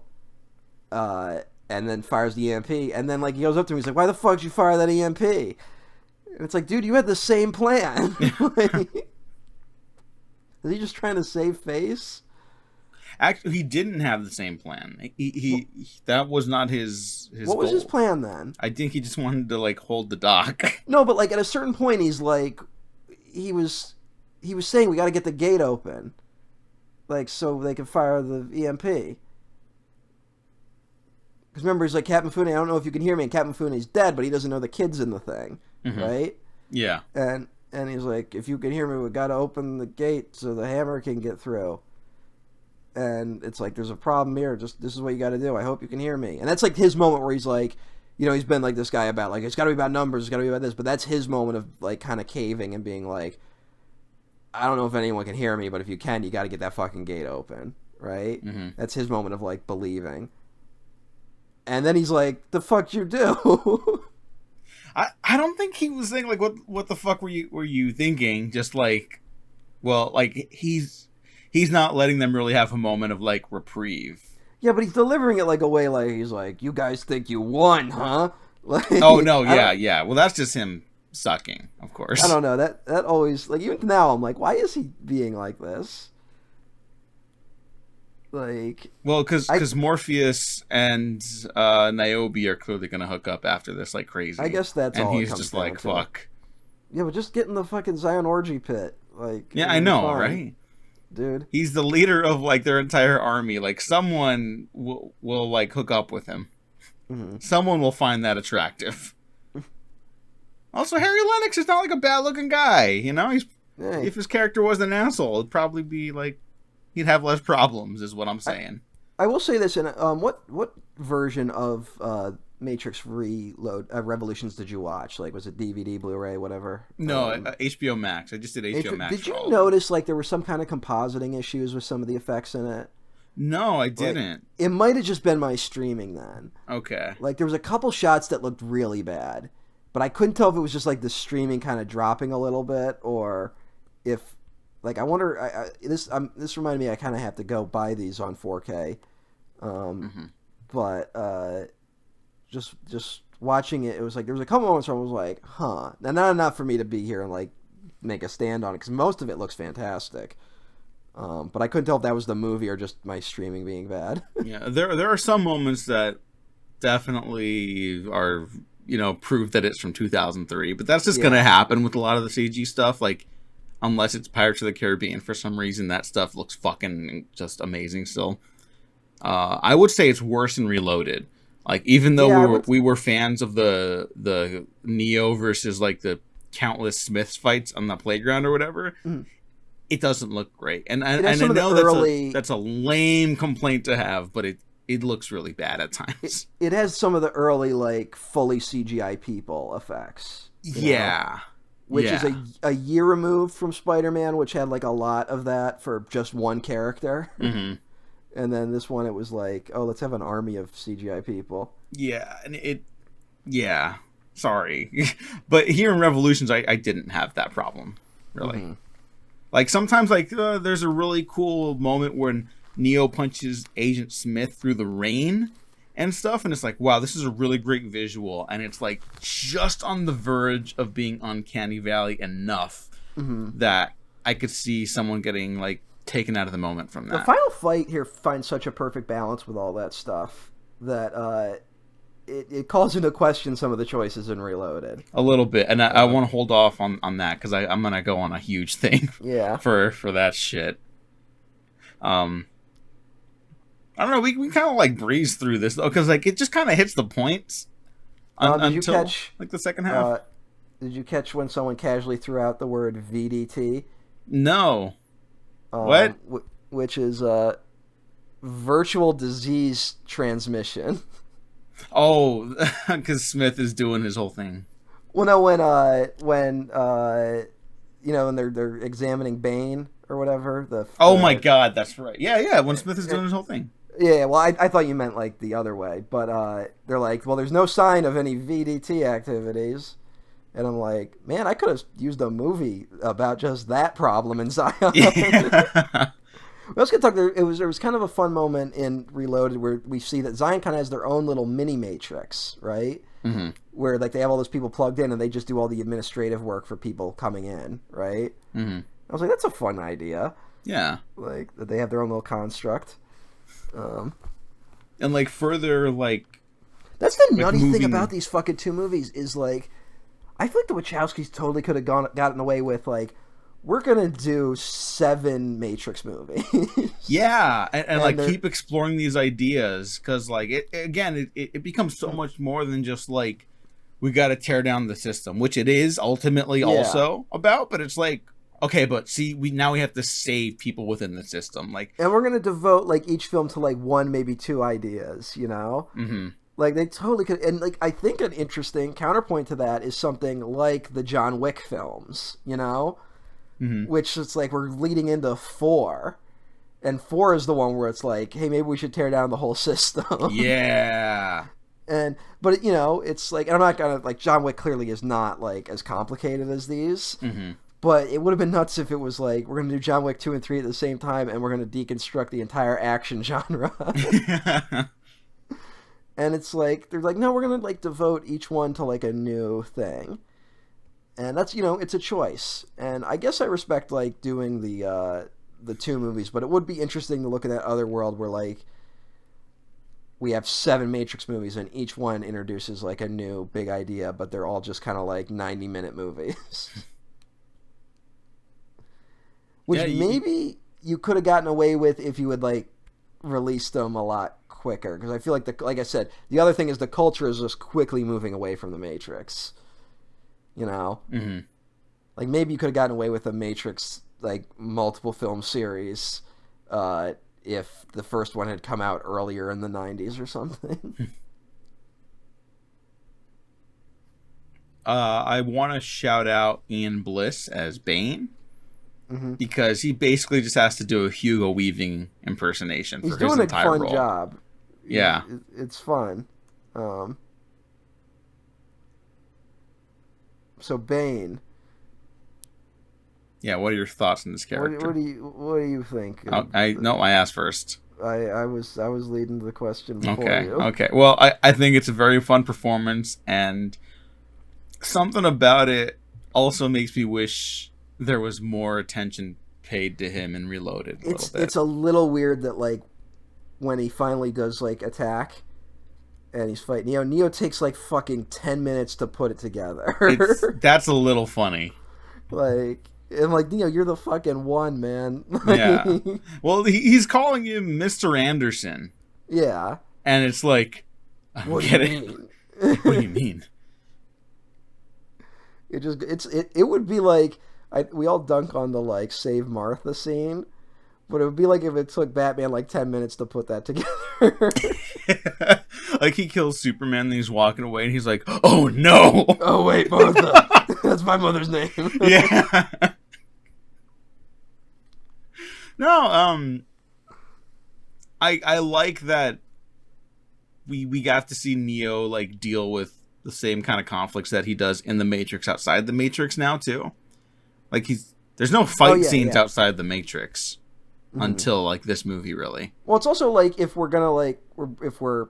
and then fires the EMP. And then like he goes up to me, he's like, why the fuck did you fire that EMP? And it's like, dude, you had the same plan. Like, is he just trying to save face? Actually, he didn't have the same plan. He that was not his What was goal. his plan then? I think he just wanted to like hold the dock. No, but like at a certain point, he's like, he was saying we got to get the gate open, like so they can fire the EMP. Because remember, he's like, Captain Fune, I don't know if you can hear me, and Captain Fune's dead, but he doesn't know the kid's in the thing, Mm-hmm. right? Yeah. And he's like, if you can hear me, we got to open the gate so the hammer can get through. And it's like, there's a problem here. Just this is what you got to do. I hope you can hear me. And that's like his moment where he's like, he's been like this guy about like it's got to be about numbers, it's got to be about this. But that's his moment of like kind of caving and being like, I don't know if anyone can hear me, but if you can, you got to get that fucking gate open, right? Mm-hmm. That's his moment of like believing. And then he's like, the fuck you do? I don't think he was saying like what the fuck were you thinking? Just like, well, like he's not letting them really have a moment of like reprieve. Yeah, but he's delivering it like a way like he's like, you guys think you won, huh? Like, oh no, yeah. Well, that's just him sucking, of course. I don't know, that always, like, even now I'm like, why is he being like this? Like, well, because Morpheus and Niobe are clearly gonna hook up after this like crazy. I guess that's and all. he's just like, fuck. Yeah, but just get in the fucking Zion orgy pit, like. Yeah, I know, right? Dude, he's the leader of like their entire army. Like someone will like hook up with him. mm-hmm. Someone will find that attractive. Also, Harry Lennox is not like a bad looking guy. He's if his character was an asshole, it'd probably be like he'd have less problems. Is what I'm saying. I will say this: in what version of Matrix Revolutions did you watch? Like, was it DVD, Blu-ray, whatever? No, HBO Max. I just did HBO Max. Did you notice like there were some kind of compositing issues with some of the effects in it? No, I didn't. Like, it might have just been my streaming then. Okay. Like there was a couple shots that looked really bad, but I couldn't tell if it was just like the streaming kind of dropping a little bit, or if like I wonder. This reminded me I kind of have to go buy these on 4K, Mm-hmm. but just watching it, it was like there was a couple moments where I was like, huh. Now, not enough for me to be here and like make a stand on it because most of it looks fantastic. But I couldn't tell if that was the movie or just my streaming being bad. Yeah, there are some moments that definitely are prove that it's from 2003. But that's just Yeah. gonna happen with a lot of the CG stuff. Like, unless it's Pirates of the Caribbean, for some reason that stuff looks fucking just amazing still. I would say it's worse in Reloaded. Like, even though we were fans of the Neo versus like the countless Smiths fights on the playground or whatever, it doesn't look great. And I know that's a lame complaint to have, but it looks really bad at times. It has some of the early like fully CGI people effects. Yeah. Which is a year removed from Spider-Man, which had like a lot of that for just one character. Mm-hmm. And then this one, it was like, oh, let's have an army of CGI people. Yeah, and sorry. But here in Revolutions, I didn't have that problem, really. Mm-hmm. Like, sometimes, like, there's a really cool moment when Neo punches Agent Smith through the rain and stuff, and it's like, wow, this is a really great visual, and it's, like, just on the verge of being Uncanny Valley enough that I could see someone getting, like, taken out of the moment from that. The final fight here finds such a perfect balance with all that stuff that it calls into question some of the choices in Reloaded. A little bit, and I want to hold off on that because I'm gonna go on a huge thing. Yeah. For that shit. I don't know. We kind of like breeze through this though because like it just kind of hits the points until catch, like the second half. Did you catch when someone casually threw out the word VDT? No. What? Which is virtual disease transmission. Oh, because Smith is doing his whole thing. Well, no, when they're examining Bane or whatever. My God, that's right. Yeah. When Smith is doing his whole thing. Yeah, well, I thought you meant like the other way, but they're like, well, there's no sign of any VDT activities. And I'm like, man, I could have used a movie about just that problem in Zion. Yeah. Let's get talk. There was kind of a fun moment in Reloaded where we see that Zion kind of has their own little mini Matrix, right? Mm-hmm. Where like they have all those people plugged in and they just do all the administrative work for people coming in, right? Mm-hmm. I was like, that's a fun idea. Yeah, like that they have their own little construct. And like further, like that's the nutty thing about these fucking two movies is like, I feel like the Wachowskis totally could have gotten away with like, we're gonna do 7 Matrix movies. Yeah, and like keep exploring these ideas because like it becomes so much more than just like we got to tear down the system, which it is ultimately also about. But it's like, okay, but see, we have to save people within the system, like, and we're gonna devote like each film to like 1, maybe 2 ideas, you know. Mm-hmm. Like they totally could, and like I think an interesting counterpoint to that is something like the John Wick films, you know. Mm-hmm. Which it's like we're leading into 4, and 4 is the one where it's like, hey, maybe we should tear down the whole system. Yeah. But it's like, and I'm not gonna like, John Wick clearly is not like as complicated as these. Mm-hmm. But it would have been nuts if it was like, we're gonna do John Wick 2 and 3 at the same time, and we're gonna deconstruct the entire action genre. And it's like they're like, no, we're gonna like devote each one to like a new thing. And that's, it's a choice. And I guess I respect, like, doing the 2 movies, but it would be interesting to look at that other world where, like, we have 7 Matrix movies and each one introduces, like, a new big idea, but they're all just kind of, like, 90-minute movies. Which maybe you could have gotten away with if you had, like, released them a lot quicker. Because I feel like, like I said, the other thing is the culture is just quickly moving away from the Matrix. You know, mm-hmm. Like maybe you could have gotten away with a Matrix like multiple film series if the first one had come out earlier in the 90s or something. I want to shout out Ian Bliss as Bane because he basically just has to do a Hugo Weaving impersonation for his entire role. He's doing a fun job. Yeah, it's fun. So Bane. Yeah, what are your thoughts on this character? What do you think? I asked first. I was leading to the question before you. Okay. Well, I think it's a very fun performance, and something about it also makes me wish there was more attention paid to him in Reloaded. It's a little weird that like when he finally does like attack, and he's fighting Neo. Neo takes like fucking 10 minutes to put it together. That's a little funny. Like, and like, Neo, you're the fucking one, man. Yeah. Well, he's calling him Mr. Anderson. Yeah. And it's like, what do you mean? What do you mean? It would be like, we all dunk on the like Save Martha scene, but it would be like if it took Batman like 10 minutes to put that together. Like he kills Superman and he's walking away and he's like, oh no! Oh wait, Martha. That's my mother's name. Yeah. No, I like that we got to see Neo like deal with the same kind of conflicts that he does in the Matrix outside the Matrix now too. Like there's no fight scenes outside the Matrix until like this movie really. Well, it's also like if we're gonna if we're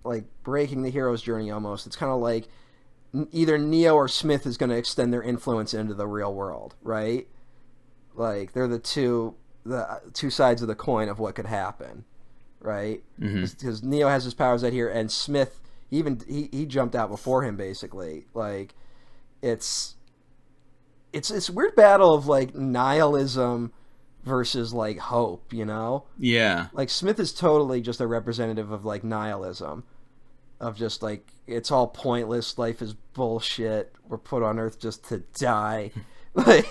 like breaking the hero's journey almost, it's kind of like either Neo or Smith is going to extend their influence into the real world, right? Like they're the two sides of the coin of what could happen, right? Because Neo has his powers out here, and Smith he jumped out before him basically. Like it's a weird battle of like nihilism versus like hope, you know? Yeah. Like Smith is totally just a representative of like nihilism, of just like it's all pointless, life is bullshit, we're put on Earth just to die. Like,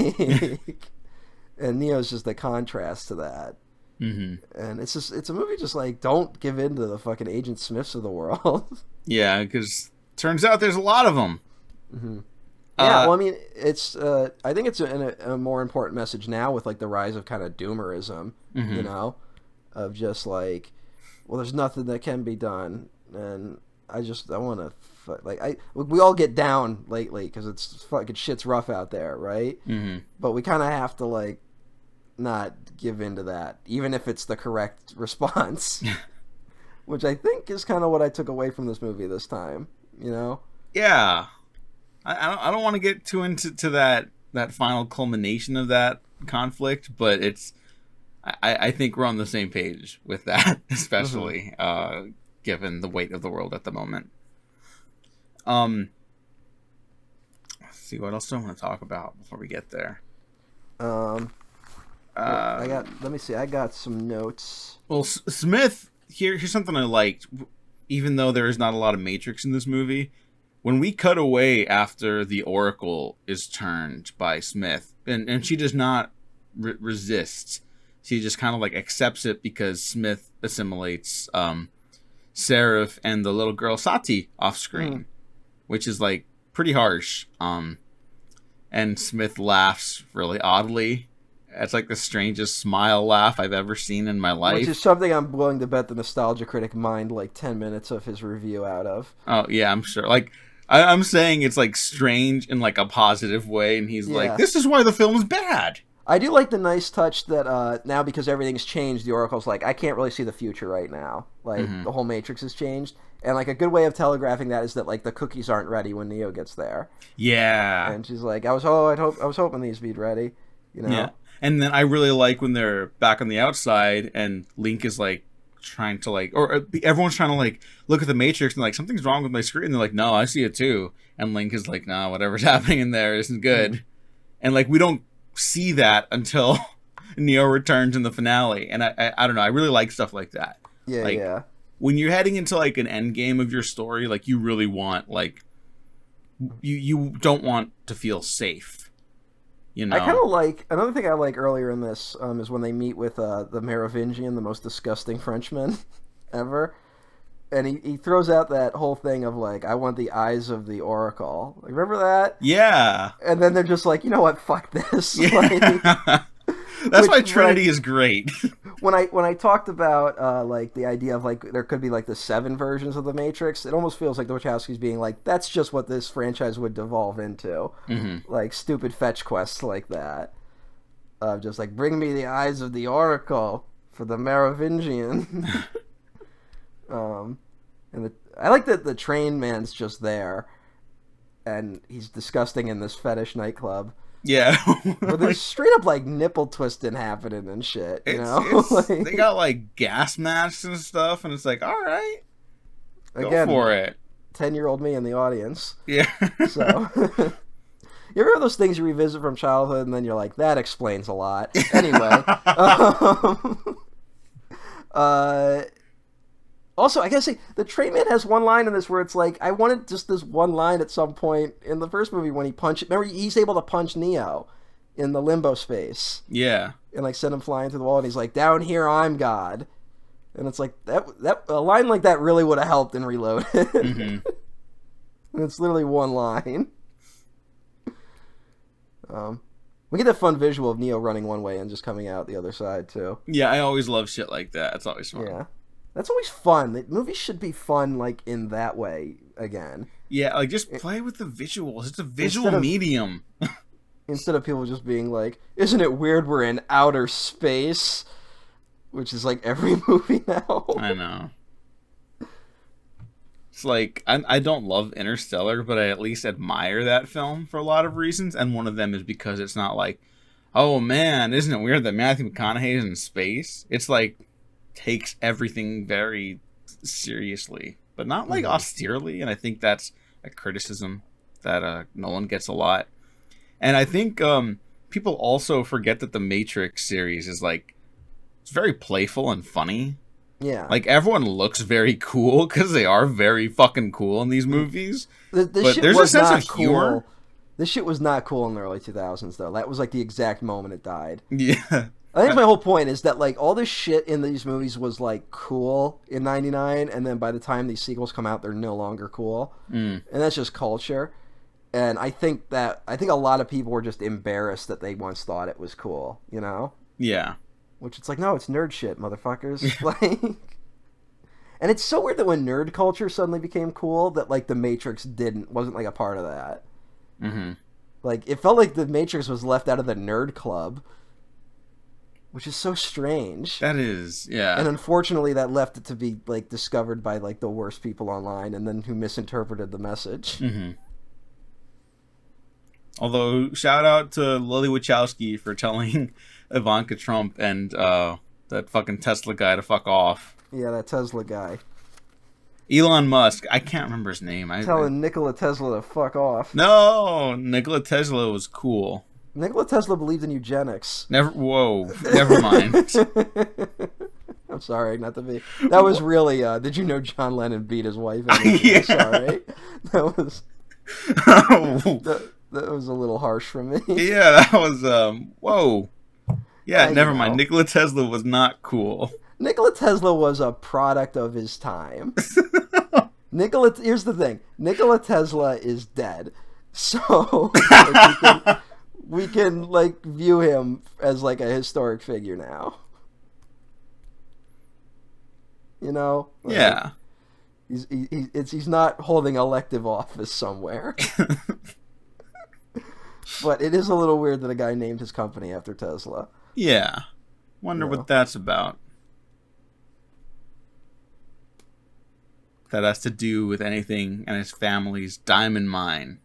and Neo's just a contrast to that. And it's a movie just like, don't give in to the fucking Agent Smiths of the world. Yeah, because turns out there's a lot of them. Yeah, well, I mean, it's I think it's a more important message now with like the rise of kind of doomerism, you know, of just like, well, there's nothing that can be done, and I want to like we all get down lately because it's fucking shit's rough out there, right? But we kind of have to like not give in to that, even if it's the correct response, which I think is kind of what I took away from this movie this time, you know? Yeah. I don't want to get too into that final culmination of that conflict, but I think we're on the same page with that, especially given the weight of the world at the moment. Let's see, what else do I want to talk about before we get there? Let me see. I got some notes. Well, Smith, here's something I liked, even though there is not a lot of Matrix in this movie. When we cut away after the Oracle is turned by Smith, and she does not resist, she just kind of like accepts it because Smith assimilates Seraph and the little girl Sati off screen, which is like pretty harsh. And Smith laughs really oddly. It's like the strangest smile laugh I've ever seen in my life. Which is something I'm willing to bet the Nostalgia Critic mined like 10 minutes of his review out of. Oh, yeah, I'm sure. Like, I'm saying it's like strange in like a positive way, and he's like, this is why the film's bad. I do like the nice touch that now because everything's changed, the Oracle's like, I can't really see the future right now. Like, the whole Matrix has changed. And like a good way of telegraphing that is that like the cookies aren't ready when Neo gets there. Yeah. And she's like, I was hoping these would be ready, you know? Yeah. And then I really like when they're back on the outside and Link is like trying to like, or everyone's trying to like look at the Matrix and like, something's wrong with my screen. And they're like, no, I see it too. And Link is like, nah, whatever's happening in there isn't good. And like, we don't see that until Neo returns in the finale. And I don't know. I really like stuff like that. Yeah. Like, yeah. When you're heading into like an end game of your story, like you really want like, you don't want to feel safe. You know? I kind of like, another thing I like earlier in this is when they meet with the Merovingian, the most disgusting Frenchman ever. And he throws out that whole thing of like, I want the eyes of the Oracle. Like, remember that? Yeah. And then they're just like, you know what, fuck this. Yeah. Like, that's why Trinity is great. When I talked about like the idea of like there could be like the 7 versions of the Matrix, it almost feels like the Wachowskis being like, that's just what this franchise would devolve into, like stupid fetch quests like that, just like bring me the eyes of the Oracle for the Merovingian. And I like that the train man's just there, and he's disgusting in this fetish nightclub. Yeah. But there's straight up like nipple twisting happening and shit, you know? They got like gas masks and stuff, and it's like, all right. Go for it. 10-year-old me in the audience. Yeah. So, you ever have those things you revisit from childhood and then you're like, that explains a lot. Anyway. Also, I gotta say, the Train Man has one line in this where it's like, I wanted just this one line at some point in the first movie when he punched... Remember, he's able to punch Neo in the limbo space. Yeah. And, like, send him flying through the wall, and he's like, down here, I'm God. And it's like, that a line like that really would have helped in Reloaded. Mm-hmm. And it's literally one line. We get that fun visual of Neo running one way and just coming out the other side, too. Yeah, I always love shit like that. It's always fun. Yeah. That's always fun. The movies should be fun, like, in that way, again. Yeah, like, just play with the visuals. It's a visual medium. Instead of people just being like, isn't it weird we're in outer space? Which is, like, every movie now. I know. It's like, I don't love Interstellar, but I at least admire that film for a lot of reasons, and one of them is because it's not like, oh man, isn't it weird that Matthew McConaughey is in space? It's like, takes everything very seriously, but not like austerely, and I think that's a criticism that Nolan gets a lot. And I think people also forget that the Matrix series is like, it's very playful and funny. Yeah. Like, everyone looks very cool because they are very fucking cool in these movies. But there's a sense of humor. This shit was not cool in the early 2000s, though. That was like the exact moment it died. Yeah. I think my whole point is that, like, all this shit in these movies was, like, cool in 99, and then by the time these sequels come out, they're no longer cool. And that's just culture. And I think a lot of people were just embarrassed that they once thought it was cool, you know? Yeah. Which it's like, no, it's nerd shit, motherfuckers. Like, and it's so weird that when nerd culture suddenly became cool, that, like, the Matrix wasn't, like, a part of that. Mm-hmm. Like, it felt like the Matrix was left out of the nerd club. Which is so strange. That is, yeah. And unfortunately, that left it to be, like, discovered by, like, the worst people online, and then who misinterpreted the message. Mm-hmm. Although, shout out to Lily Wachowski for telling Ivanka Trump and that fucking Tesla guy to fuck off. Yeah, that Tesla guy. Elon Musk. I can't remember his name. Telling Nikola Tesla to fuck off. No! Nikola Tesla was cool. Nikola Tesla believed in eugenics. Never mind. I'm sorry, not to be. That was really. Did you know John Lennon beat his wife? Yeah. Sorry, that was. That was a little harsh from me. Yeah, that was. Whoa. Yeah, never mind. Nikola Tesla was not cool. Nikola Tesla was a product of his time. Here's the thing. Nikola Tesla is dead, so. We can, like, view him as, like, a historic figure now. You know? Like, yeah. He's not holding elective office somewhere. But it is a little weird that a guy named his company after Tesla. Yeah. Wonder what that's about. That has to do with anything and his family's diamond mine.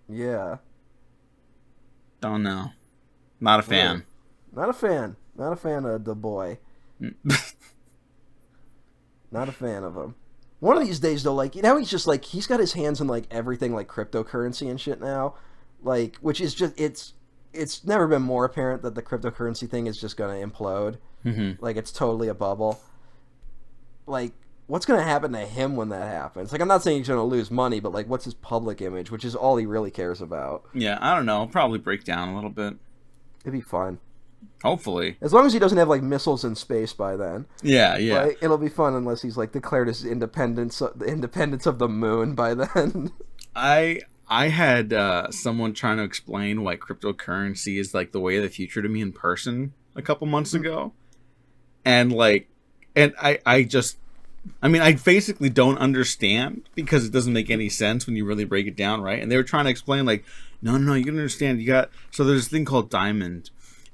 Yeah. Don't know. Not a fan. Not a fan. Not a fan of the boy. Not a fan of him. One of these days, though, like, now he's just, like, he's got his hands in, like, everything, like, cryptocurrency and shit now. Like, which is just, it's never been more apparent that the cryptocurrency thing is just going to implode. Mm-hmm. Like, it's totally a bubble. Like, what's going to happen to him when that happens? Like, I'm not saying he's going to lose money, but, like, what's his public image, which is all he really cares about. Yeah, I don't know. Probably break down a little bit. It'd be fun. Hopefully. As long as he doesn't have, like, missiles in space by then. Yeah. Like, it'll be fun unless he's, like, declared his independence of the moon by then. I had someone trying to explain why cryptocurrency is, like, the way of the future to me in person a couple months ago. And, like, I basically don't understand because it doesn't make any sense when you really break it down, right? And they were trying to explain, like, no, you can understand. So there's this thing called Diamond.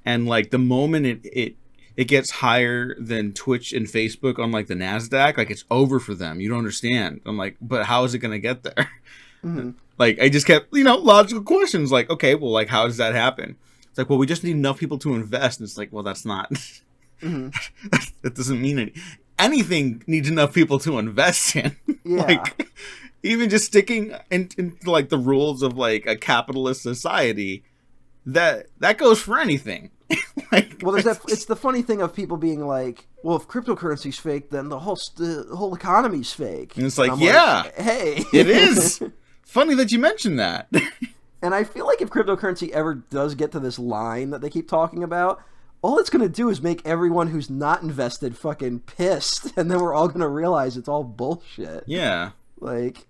And, like, the moment it gets higher than Twitch and Facebook on, like, the NASDAQ, like, it's over for them. You don't understand. I'm like, but how is it going to get there? Mm-hmm. Like, I just kept, logical questions. Like, okay, well, like, how does that happen? It's like, well, we just need enough people to invest. And it's like, well, that's not... Mm-hmm. That doesn't mean anything. anything needs enough people to invest in. Yeah. Like, even just sticking in like the rules of like a capitalist society, that goes for anything. Like, well, there's that. It's the funny thing of people being like, "Well, if cryptocurrency's fake, then the whole economy's fake." And it's like, yeah, like, hey, it is. Funny that you mentioned that. And I feel like if cryptocurrency ever does get to this line that they keep talking about, all it's going to do is make everyone who's not invested fucking pissed, and then we're all going to realize it's all bullshit. Yeah. Like,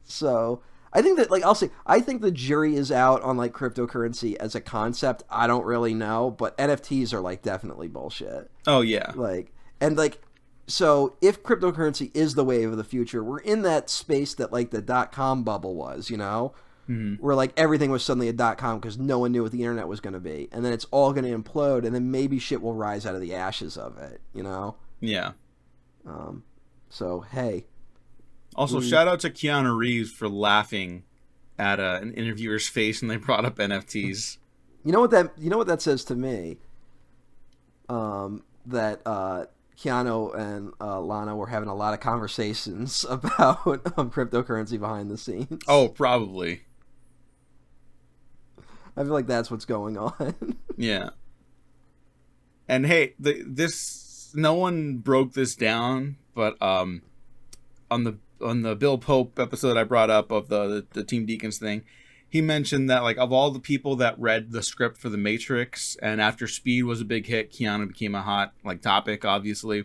so I think that, like, I'll say, I think the jury is out on like cryptocurrency as a concept. I don't really know, but NFTs are like definitely bullshit. Oh yeah. Like, and like, so if cryptocurrency is the wave of the future, we're in that space that like the .com bubble was, you know, where like everything was suddenly a .com because no one knew what the internet was going to be, and then it's all going to implode, and then maybe shit will rise out of the ashes of it, you know. Yeah. So hey. Also, shout out to Keanu Reeves for laughing at an interviewer's face when they brought up NFTs. You know what that says to me? That Keanu and Lana were having a lot of conversations about cryptocurrency behind the scenes. Oh, probably. I feel like that's what's going on. Yeah. And hey, this no one broke this down, but on the Bill Pope episode I brought up of the Team Deacons thing, he mentioned that like of all the people that read the script for The Matrix, and after Speed was a big hit, Keanu became a hot like topic, obviously.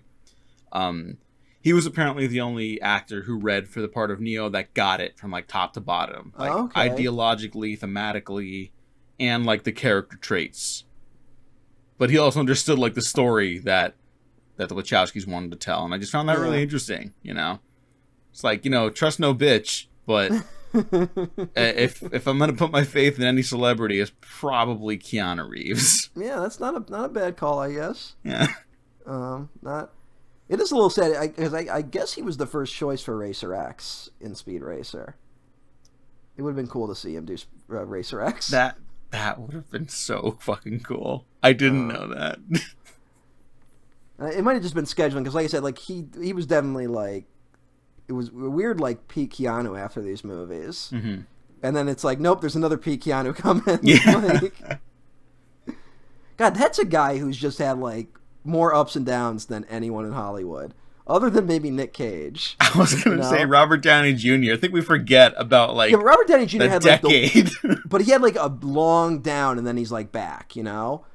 He was apparently the only actor who read for the part of Neo that got it from like top to bottom, like ideologically, thematically, and like the character traits. But he also understood like the story that the Wachowskis wanted to tell, and I just found that really interesting, you know. It's like, you know, trust no bitch, but if I'm gonna put my faith in any celebrity, it's probably Keanu Reeves. Yeah, that's not a bad call, I guess. Yeah. Not. It is a little sad because I guess he was the first choice for Racer X in Speed Racer. It would have been cool to see him do Racer X. That would have been so fucking cool. I didn't know that. It might have just been scheduling because, like I said, like he was definitely like. It was weird, like, peak Keanu after these movies. Mm-hmm. And then it's like, nope, there's another peak Keanu coming. Yeah. Like, God, that's a guy who's just had, like, more ups and downs than anyone in Hollywood. Other than maybe Nick Cage. I was going to say Robert Downey Jr. I think we forget about, like, yeah, but Robert Downey Jr. had, decade. Like, but he had, like, a long down, and then he's, like, back, you know?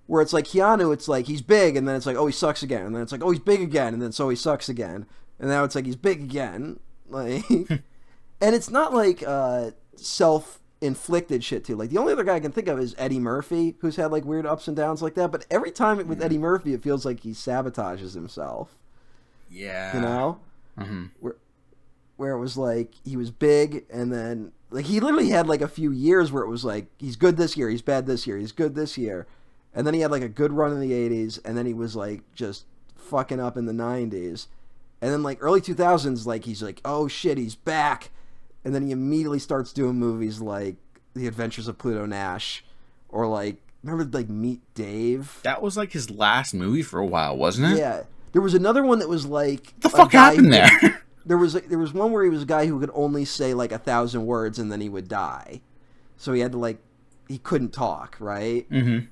Where it's like Keanu, it's like, he's big, and then it's like, oh, he sucks again. And then it's like, oh, he's big again, and then so he sucks again. And now it's like he's big again, like, and it's not like self-inflicted shit too. Like the only other guy I can think of is Eddie Murphy, who's had like weird ups and downs like that. But every time with Eddie Murphy, it feels like he sabotages himself. Yeah, you know, where it was like he was big, and then like he literally had like a few years where it was like he's good this year, he's bad this year, he's good this year, and then he had like a good run in the '80s, and then he was like just fucking up in the '90s. And then, like, early 2000s, like, he's like, oh, shit, he's back. And then he immediately starts doing movies like The Adventures of Pluto Nash. Or, like, remember, like, Meet Dave? That was, like, his last movie for a while, wasn't it? Yeah. There was another one that was, like... What the fuck happened there? There was one where he was a guy who could only say, like, 1,000 words and then he would die. So he had to, like... He couldn't talk, right? Mm-hmm.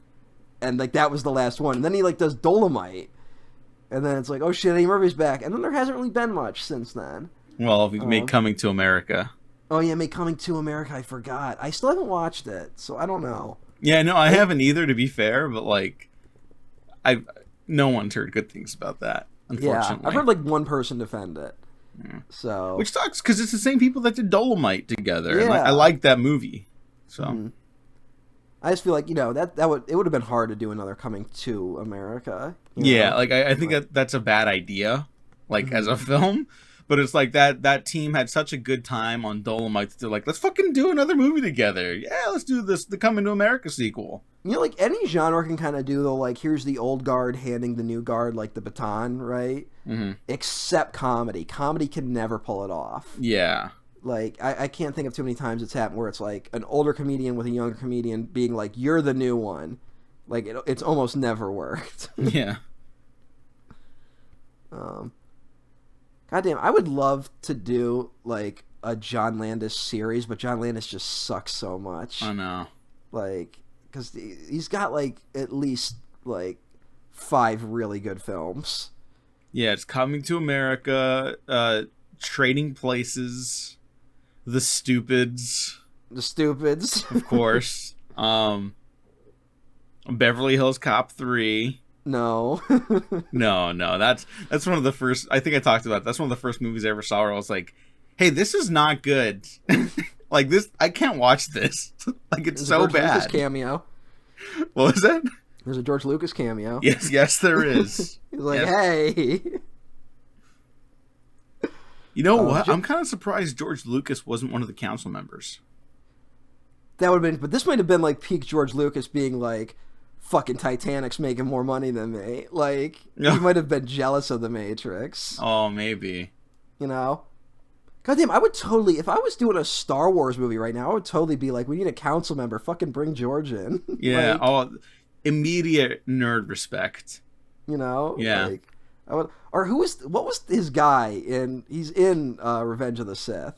And, like, that was the last one. And then he, like, does Dolomite. And then it's like, oh shit, Eddie Murphy's back. And then there hasn't really been much since then. Well, we made Coming to America. Oh yeah, made Coming to America, I forgot. I still haven't watched it, so I don't know. Yeah, no, I haven't either, to be fair, but like, no one's heard good things about that, unfortunately. Yeah, I've heard like one person defend it. Yeah. So. Which sucks, because it's the same people that did Dolomite together, yeah. and I like that movie, so. Mm-hmm. I just feel like, you know, it would have been hard to do another Coming to America. Yeah, know? Like I think that's a bad idea, like as a film. But it's like that team had such a good time on Dolomite that they're like, let's fucking do another movie together. Yeah, let's do this, the Coming to America sequel. You know, like any genre can kind of do though. Like here's the old guard handing the new guard like the baton, right? Mm-hmm. Except comedy. Comedy can never pull it off. Yeah. Like, I can't think of too many times it's happened where it's like an older comedian with a younger comedian being like, you're the new one. Like, it's almost never worked. Yeah. Goddamn, I would love to do like a John Landis series, but John Landis just sucks so much. I know. Like, because he's got like at least like 5 really good films. Yeah, it's Coming to America, Trading Places, The Stupids, of course. Beverly Hills Cop 3. No. No. That's one of the first. I think I talked about. That's one of the first movies I ever saw where I was like, "Hey, this is not good. Like this, I can't watch this. Like it's so George bad." Lucas cameo. What was that? There's a George Lucas cameo. Yes, there is. He's like, yes. Hey. You know what? I'm kind of surprised George Lucas wasn't one of the council members. That would have been, but this might have been like peak George Lucas being like, fucking Titanic's making more money than me. Like, he might have been jealous of The Matrix. Oh, maybe. You know? Goddamn, I would totally, if I was doing a Star Wars movie right now, I would totally be like, we need a council member. Fucking bring George in. Yeah, immediate nerd respect. You know? Yeah. Like, I would, or what was his guy he's in Revenge of the Sith.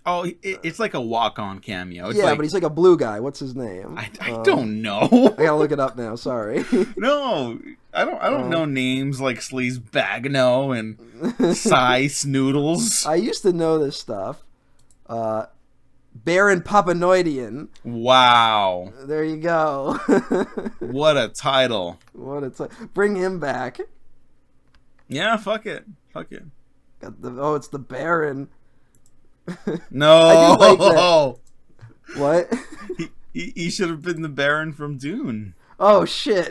Oh, it's like a walk-on cameo. It's but he's like a blue guy. What's his name? I don't know. I gotta look it up now. Sorry. No, I don't know names like Sleaze Bagno and Cy Snoodles. I used to know this stuff. Baron Papanoidian. Wow. There you go. What a title. Bring him back. Yeah, fuck it. It's the Baron. No. I do like that. What? He should have been the Baron from Dune. Oh, shit.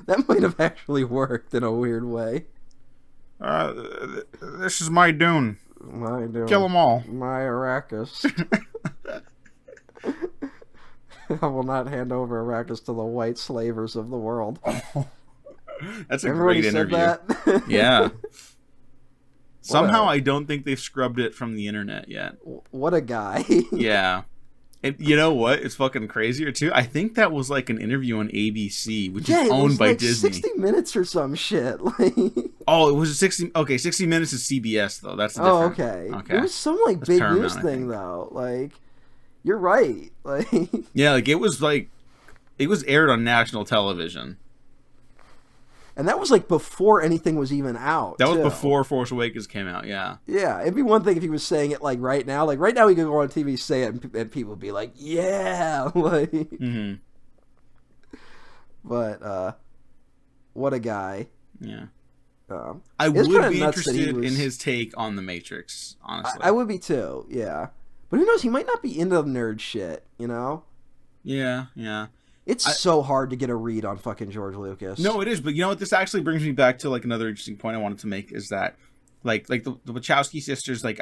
That might have actually worked in a weird way. This is my Dune. My Dune. Kill them all. My Arrakis. I will not hand over Arrakis to the white slavers of the world. That's a Everybody great interview. said that? Yeah. Somehow I don't think they've scrubbed it from the internet yet. What a guy. Yeah. And you know what? It's fucking crazier too. I think that was like an interview on ABC, which is owned by Disney. 60 Minutes or some shit. Oh, it was 60. Okay, 60 Minutes is CBS though. That's the difference. Okay. It was some like big news thing though. Like, you're right. Like, yeah, like it was aired on national television. And that was like before anything was even out. That was before Force Awakens came out, yeah. Yeah, it'd be one thing if he was saying it like right now. Like right now, he could go on TV, say it, and people would be like, "Yeah!" Like, But what a guy. Yeah. I would be interested in his take on The Matrix. Honestly, I would be too. Yeah, but who knows? He might not be into nerd shit. You know? Yeah. It's so hard to get a read on fucking George Lucas. No, it is. But you know what? This actually brings me back to like another interesting point I wanted to make is that like the Wachowski sisters, like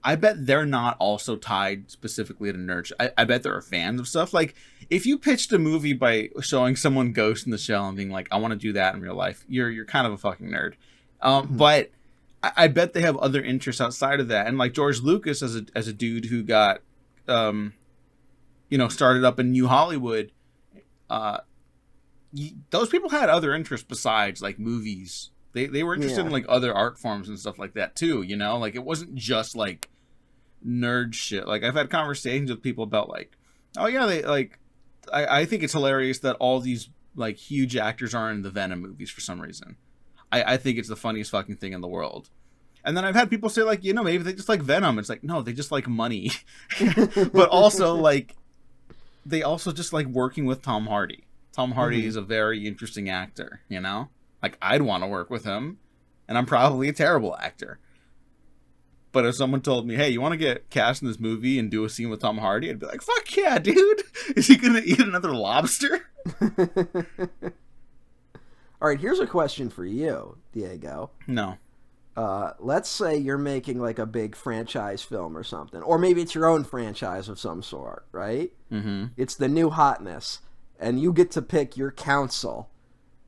I bet they're not also tied specifically to nerd. I bet there are fans of stuff. Like if you pitched a movie by showing someone Ghost in the Shell and being like, I want to do that in real life, you're kind of a fucking nerd. But I bet they have other interests outside of that. And like George Lucas as a dude who got started up in New Hollywood. Those people had other interests besides like movies. They were interested in like other art forms and stuff like that too, you know? Like it wasn't just like nerd shit. Like I've had conversations with people about like, oh yeah, they like I think it's hilarious that all these like huge actors are in the Venom movies for some reason. I think it's the funniest fucking thing in the world. And then I've had people say like, maybe they just like Venom. It's like, no, they just like money. But also like they also just like working with Tom Hardy. Tom Hardy is a very interesting actor, you know? Like, I'd want to work with him, and I'm probably a terrible actor. But if someone told me, hey, you want to get cast in this movie and do a scene with Tom Hardy? I'd be like, fuck yeah, dude! Is he going to eat another lobster? All right, here's a question for you, Diego. No. Let's say you're making like a big franchise film or something, or maybe it's your own franchise of some sort, right? Mm-hmm. It's the new hotness, and you get to pick your council.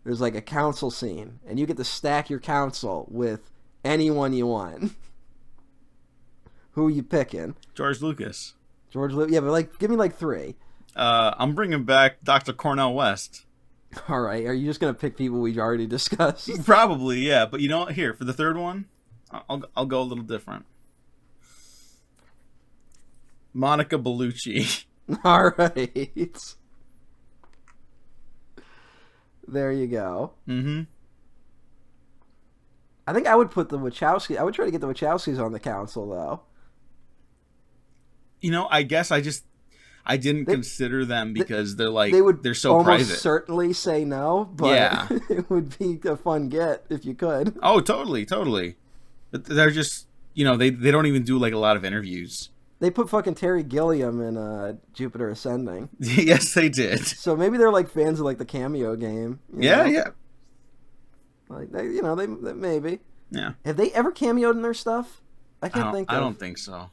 There's like a council scene, and you get to stack your council with anyone you want. Who are you picking? George Lucas. Yeah, but like, give me like 3. I'm bringing back Dr. Cornell West. All right, are you just gonna pick people we've already discussed? Probably, yeah. But you know what? Here, for the third one, I'll go a little different. Monica Bellucci. All right. There you go. Mm-hmm. I think I would put the Wachowskis. I would try to get the Wachowskis on the council, though. You know, I guess I didn't consider them because they're so almost private. Certainly say no, but yeah. It would be a fun get if you could. Oh, totally. But they're just, they don't even do like a lot of interviews. They put fucking Terry Gilliam in Jupiter Ascending. Yes, they did. So maybe they're like fans of like the Cameo game. Yeah. Like they maybe. Yeah. Have they ever cameoed in their stuff? I don't think so.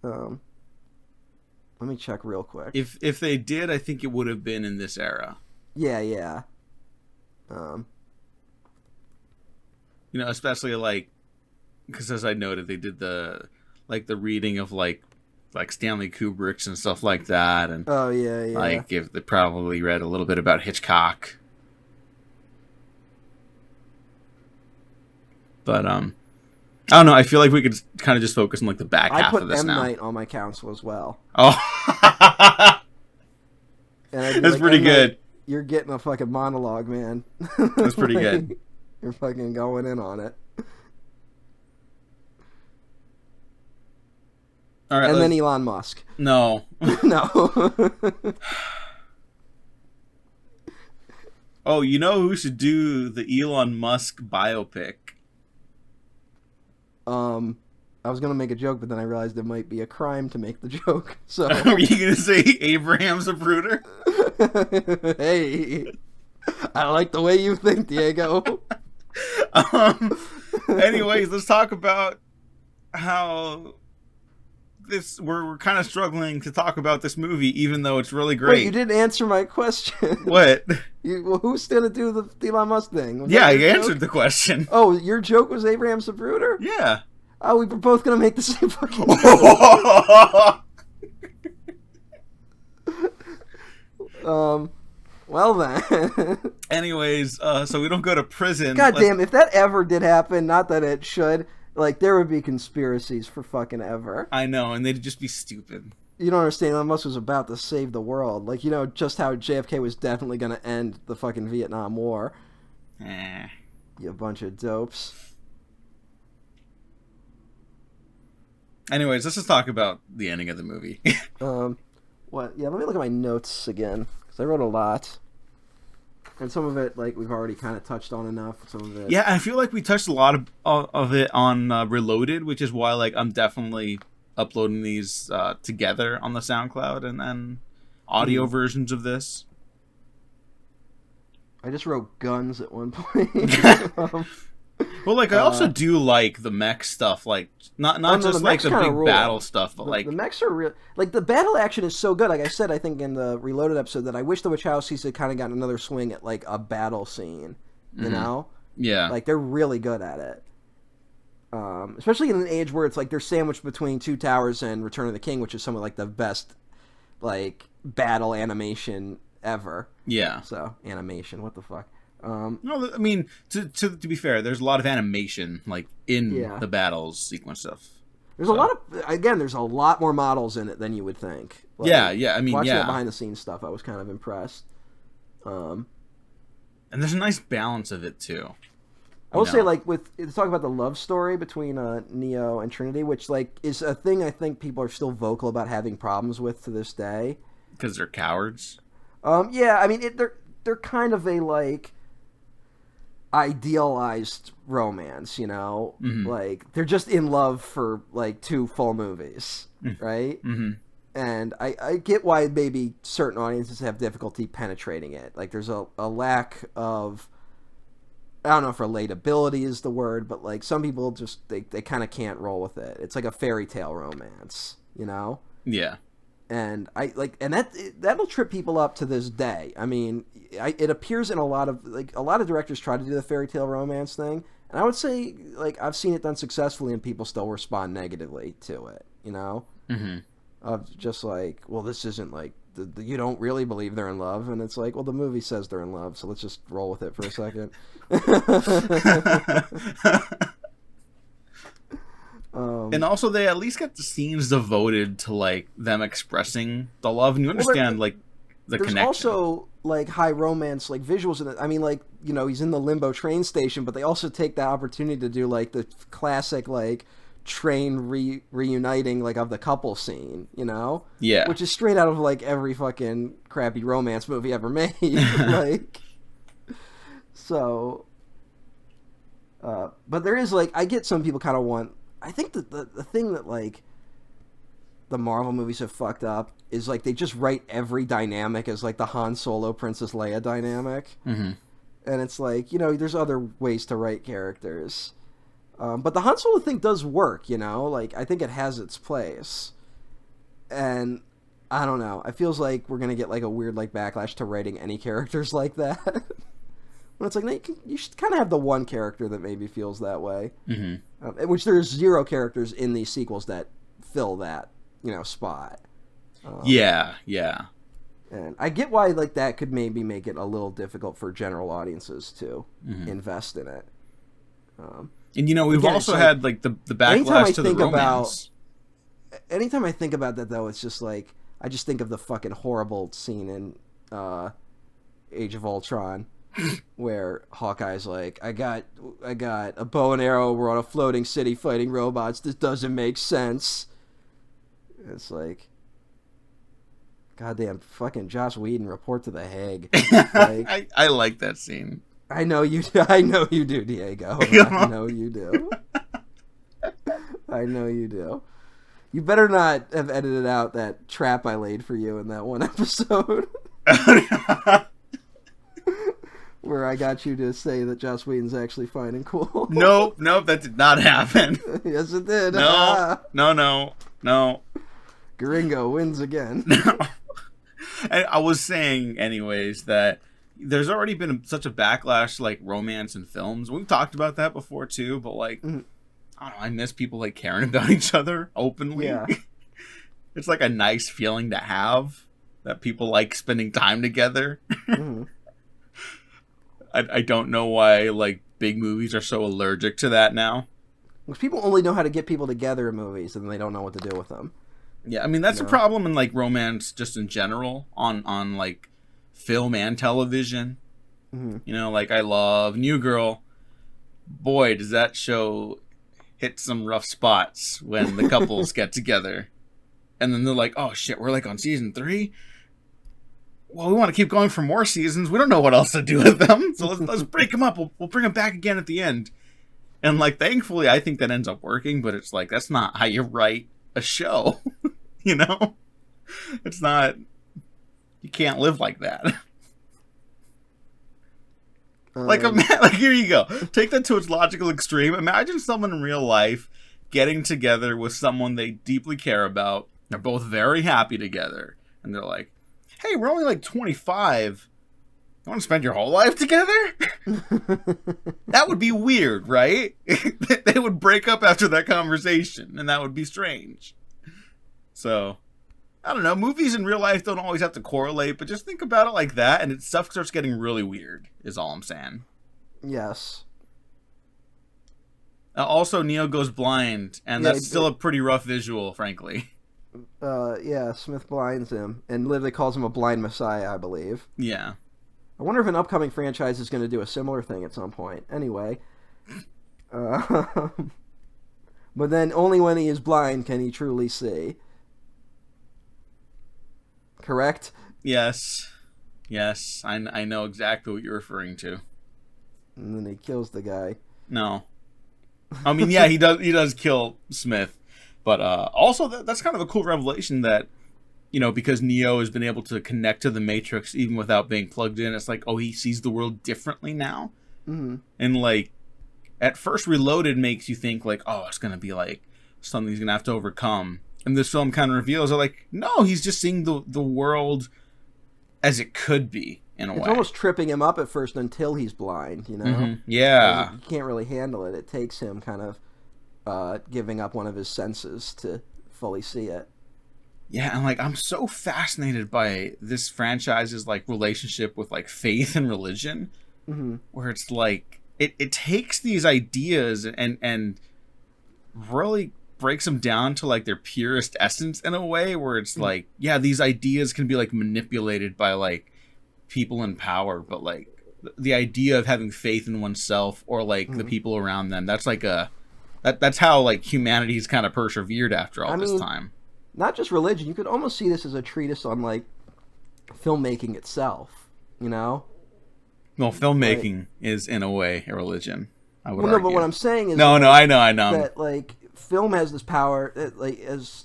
Let me check real quick. If they did, I think it would have been in this era. Yeah. Especially like, because as I noted, they did the reading of like Stanley Kubrick's and stuff like that, and oh yeah. Like if they probably read a little bit about Hitchcock. But I don't know. I feel like we could kind of just focus on like the back half of this now. I put M. Night on my council as well. Oh, and that's pretty good. You're getting a fucking monologue, man. That's pretty good. You're fucking going in on it. All right, and then Elon Musk. No. No. Oh, you know who should do the Elon Musk biopic? I was gonna make a joke, but then I realized it might be a crime to make the joke. So are you gonna say Abraham Zapruder? Hey, I like the way you think, Diego. Anyways, let's talk about how we're kind of struggling to talk about this movie, even though it's really great. Wait, you didn't answer my question. What? Who's gonna do the Elon Musk thing? Yeah, I answered the question. Oh, your joke was Abraham Zapruder? Yeah. Oh, we were both gonna make the same fucking joke. Well then. Anyways, so we don't go to prison. God damn, if that ever did happen, not that it should, like, there would be conspiracies for fucking ever. I know, and they'd just be stupid. You don't understand, Elon Musk was about to save the world. Like, just how JFK was definitely going to end the fucking Vietnam War. You bunch of dopes. Anyways, let's just talk about the ending of the movie. What? Yeah, let me look at my notes again, because I wrote a lot. And some of it, like, we've already kind of touched on enough. Some of it... Yeah, I feel like we touched a lot of it on Reloaded, which is why, like, I'm definitely uploading these together on the SoundCloud and then audio versions of this. I just wrote guns at one point. Well, like, I also do like the mech stuff, like, not just, like, the big battle stuff, but, like... The mechs are real... Like, the battle action is so good. Like I said, I think in the Reloaded episode, that I wish the Wachowskis had kind of gotten another swing at, like, a battle scene, you know? Yeah. Like, they're really good at it. Especially in an age where it's, like, they're sandwiched between Two Towers and Return of the King, which is some of, like, the best, like, battle animation ever. Yeah. So, animation, what the fuck? No, I mean, to be fair, there's a lot of animation, like, in the battles sequence stuff. There's a lot of, there's a lot more models in it than you would think. Like, yeah, I mean, watching the behind the scenes stuff, I was kind of impressed. And there's a nice balance of it, too. I will say, like, let's talk about the love story between Neo and Trinity, which, like, is a thing I think people are still vocal about having problems with to this day. Because they're cowards? Yeah, I mean, they're kind of a, like, idealized romance, you know? Mm-hmm. Like, they're just in love for, like, 2 full movies, right? Mm-hmm. And I get why maybe certain audiences have difficulty penetrating it. Like, there's a lack of... I don't know if relatability is the word, but, like, some people just, they kind of can't roll with it. It's like a fairy tale romance, you know? Yeah. And that'll trip people up to this day. I mean, it appears in a lot of directors try to do the fairy tale romance thing, and I would say, like, I've seen it done successfully, and people still respond negatively to it. You know, of just like, well, this isn't like you don't really believe they're in love, and it's like, well, the movie says they're in love, so let's just roll with it for a second. And also, they at least get the scenes devoted to like them expressing the love, and you understand like the there's connection. Also like high romance like visuals in it. I mean, like, you know, he's in the limbo train station, but they also take the opportunity to do like the classic like train reuniting like of the couple scene, you know? Yeah. Which is straight out of like every fucking crappy romance movie ever made. Like, so but there is like, I get some people kind of want, I think that the thing that like the Marvel movies have fucked up is like they just write every dynamic as like the Han Solo Princess Leia dynamic. Mm-hmm. And it's like, you know, there's other ways to write characters. But the Han Solo thing does work, you know? Like, I think it has its place. And I don't know. It feels like we're going to get like a weird like backlash to writing any characters like that. When it's like, no, you should kind of have the one character that maybe feels that way. Mm-hmm. Which there's 0 characters in these sequels that fill that, you know, spot. Yeah. And I get why like that could maybe make it a little difficult for general audiences to invest in it. And you know, we've also had like the backlash to the romance. Anytime I think about that, though, it's just like I just think of the fucking horrible scene in Age of Ultron where Hawkeye's like, I got a bow and arrow. We're on a floating city fighting robots. This doesn't make sense. It's like, goddamn fucking Joss Whedon, report to the Hague. Like, I like that scene. I know you do. I know you do, Diego. I know you do. I know you do. You better not have edited out that trap I laid for you in that one episode. Where I got you to say that Joss Whedon's actually fine and cool. Nope, that did not happen. Yes, it did. No. Gringo wins again. No. I was saying, anyways, that there's already been such a backlash to, like, romance in films. We've talked about that before, too, but, like, I don't know, I miss people, like, caring about each other openly. Yeah. It's, like, a nice feeling to have, that people like spending time together. Mm-hmm. I don't know why, like, big movies are so allergic to that now. Because people only know how to get people together in movies, and they don't know what to do with them. Yeah, I mean, that's a problem in, like, romance just in general, on like, film and television. Mm-hmm. You know, like, I love New Girl. Boy, does that show hit some rough spots when the couples get together. And then they're like, oh, shit, we're, like, on season 3? Well, we want to keep going for more seasons. We don't know what else to do with them. So let's break them up. We'll bring them back again at the end. And, like, thankfully, I think that ends up working. But it's like, that's not how you write a show. You know? It's not... You can't live like that. Like, here you go. Take that to its logical extreme. Imagine someone in real life getting together with someone they deeply care about. They're both very happy together. And they're like, hey, we're only like 25. You want to spend your whole life together? That would be weird, right? They would break up after that conversation, and that would be strange. So... I don't know, movies in real life don't always have to correlate, but just think about it like that, and stuff starts getting really weird, is all I'm saying. Yes. Also, Neo goes blind, and that's still a pretty rough visual, frankly. Yeah, Smith blinds him, and literally calls him a blind messiah, I believe. Yeah. I wonder if an upcoming franchise is going to do a similar thing at some point. Anyway. But then only when he is blind can he truly see. Correct? Yes. I know exactly what you're referring to. And then he kills the guy. No. I mean, yeah, he does kill Smith. But also, that's kind of a cool revelation that, you know, because Neo has been able to connect to the Matrix even without being plugged in, it's like, oh, he sees the world differently now. Mm-hmm. And, like, at first Reloaded makes you think, like, oh, it's going to be, like, something he's going to have to overcome. And this film kind of reveals, like, no, he's just seeing the world as it could be, in a way. It's almost tripping him up at first until he's blind, you know? Mm-hmm. Yeah. He can't really handle it. It takes him kind of giving up one of his senses to fully see it. Yeah, and like I'm so fascinated by this franchise's like relationship with like faith and religion, Mm-hmm. where it's like it takes these ideas and really breaks them down to like their purest essence in a way where it's like, yeah, these ideas can be like manipulated by like people in power, but like the idea of having faith in oneself or like the people around them, that's like that's how like humanity's kind of persevered after all this time. Not just religion. You could almost see this as a treatise on like filmmaking itself. You know. Well, filmmaking is in a way a religion. I would well, no, argue. but what I'm saying is no, I know. That like film has this power, like as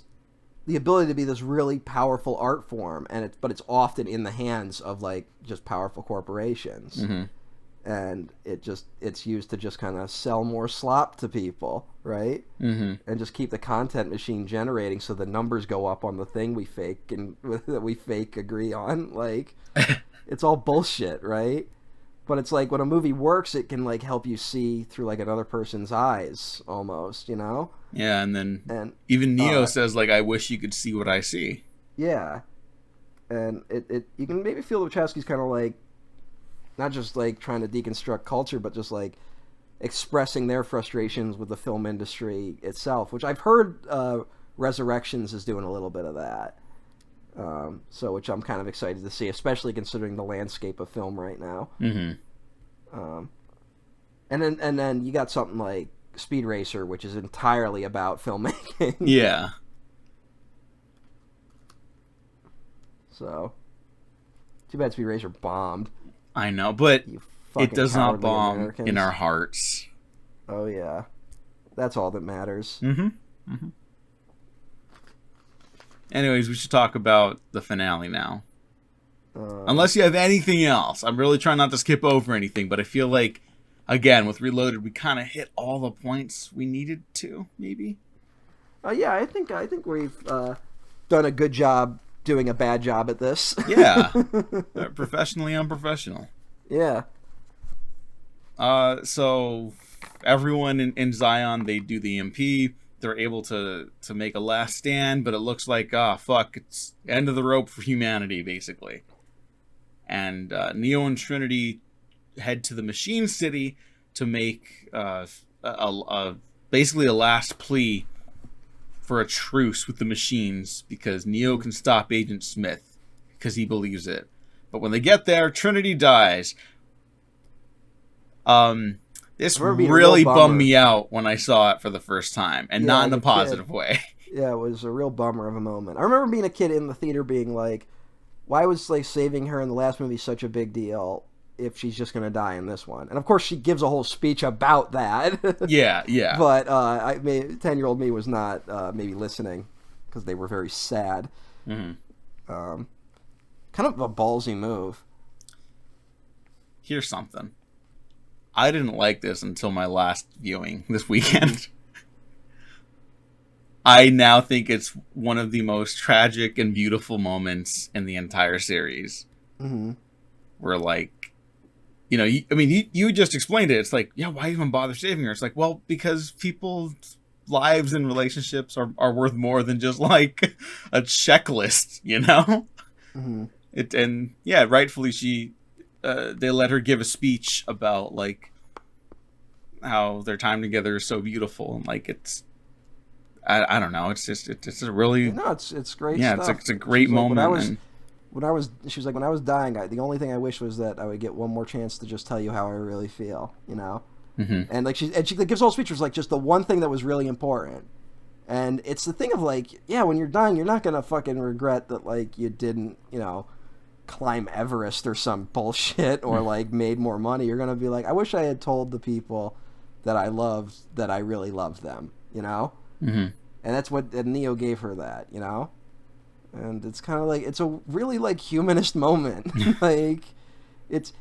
the ability to be this really powerful art form, and but it's often in the hands of like just powerful corporations, and it's used to just kind of sell more slop to people, right? And just keep the content machine generating, so the numbers go up on the thing we fake and that we fake agree on. Like, it's all bullshit, right? But it's like when a movie works, it can like help you see through like another person's eyes, almost, you know? Yeah, and even Neo says like, "I wish you could see what I see." Yeah, and it you can maybe feel the Wachowskis kind of like not just like trying to deconstruct culture, but just like expressing their frustrations with the film industry itself, which I've heard Resurrections is doing a little bit of that. So which I'm kind of excited to see, especially considering the landscape of film right now. And then you got something like Speed Racer, which is entirely about filmmaking. Yeah. So, too bad Speed Racer bombed. I know, but it does not bomb Americans. In our hearts. Oh yeah, that's all that matters. Anyways, we should talk about the finale now. Unless you have anything else. I'm really trying not to skip over anything, but I feel like, again, with Reloaded, we kind of hit all the points we needed to, maybe? Yeah, I think we've done a good job doing a bad job at this. Yeah. Professionally unprofessional. Yeah. So, everyone in Zion, they do the EMP. They're able to make a last stand, but it looks like, it's end of the rope for humanity, basically. And Neo and Trinity head to the Machine City to make basically a last plea for a truce with the machines, because Neo can stop Agent Smith, because he believes it. But when they get there, Trinity dies. This really bummed me out when I saw it for the first time, and not in a positive way. Yeah, it was a real bummer of a moment. I remember being a kid in the theater being like, why was like saving her in the last movie such a big deal if she's just going to die in this one? And of course she gives a whole speech about that. Yeah. But 10-year-old me was not maybe listening because they were very sad. Kind of a ballsy move. Here's something. I didn't like this until my last viewing this weekend. I now think it's one of the most tragic and beautiful moments in the entire series. Where, like, you know, you just explained it. It's like, yeah, why even bother saving her? It's like, well, because people's lives and relationships are worth more than just, like, a checklist, you know? And, yeah, rightfully they let her give a speech about like how their time together is so beautiful, and like I don't know, it's a really it's great. Yeah, stuff. it's a great moment. She was like, when I was dying, the only thing I wish was that I would get one more chance to just tell you how I really feel, you know. And like she gives a whole speech was like just the one thing that was really important. And it's the thing of like, yeah, when you're dying, you're not gonna fucking regret that like you didn't, you know, climb Everest or some bullshit or like made more money. You're gonna be like, I wish I had told the people that I loved that I really loved them, you know. And that's what Neo gave her, that, you know. And it's kind of like, it's a really like humanist moment. Like it's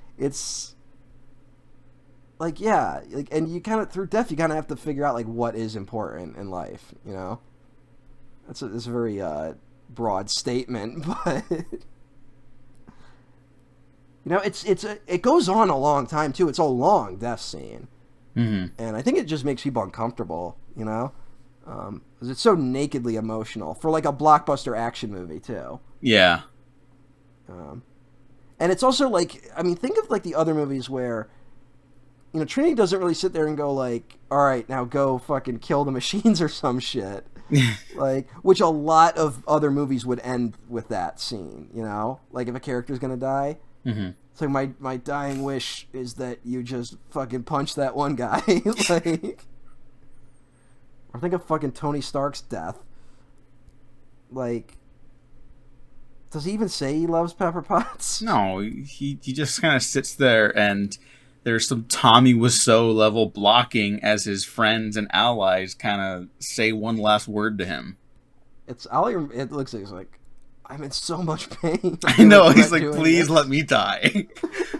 like, yeah, like, and you kind of through death you kind of have to figure out like what is important in life, you know. It's a very broad statement, but you know, it goes on a long time too. It's a long death scene, and I think it just makes people uncomfortable. You know, Because it's so nakedly emotional for like a blockbuster action movie too. Yeah. And it's also like, I mean, think of like the other movies where, you know, Trinity doesn't really sit there and go like, all right, now go fucking kill the machines or some shit. Like, which a lot of other movies would end with that scene, you know? Like, if a character's gonna die, it's like, my dying wish is that you just fucking punch that one guy. Like, or think of fucking Tony Stark's death. Like, does he even say he loves Pepper Potts? No, he just kind of sits there, and there's some Tommy Wiseau level blocking as his friends and allies kind of say one last word to him. It looks like I'm in so much pain. I know, he's like, please let me die.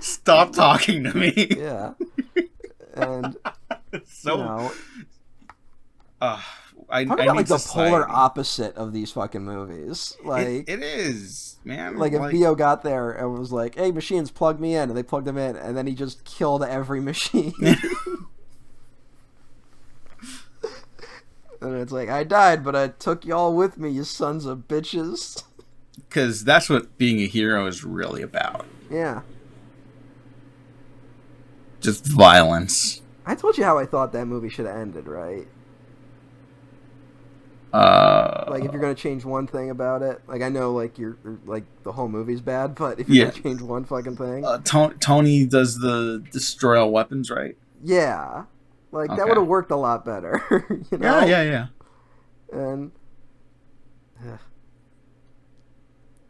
Stop talking to me. Yeah. And so, you know, I talk need about like the society. polar opposite of these fucking movies. Like it is, man. Like if Bio got there and was like, "Hey, machines, plug me in," and they plugged him in, and then he just killed every machine. And it's like, I died, but I took y'all with me, you sons of bitches. Because that's what being a hero is really about. Yeah. Just violence. I told you how I thought that movie should have ended, right? Like, if you're gonna change one thing about it, like, I know, like, you're like the whole movie's bad, but if you're gonna change one fucking thing, Tony does the destroy all weapons, right? Yeah, like that would have worked a lot better. You know? Yeah. And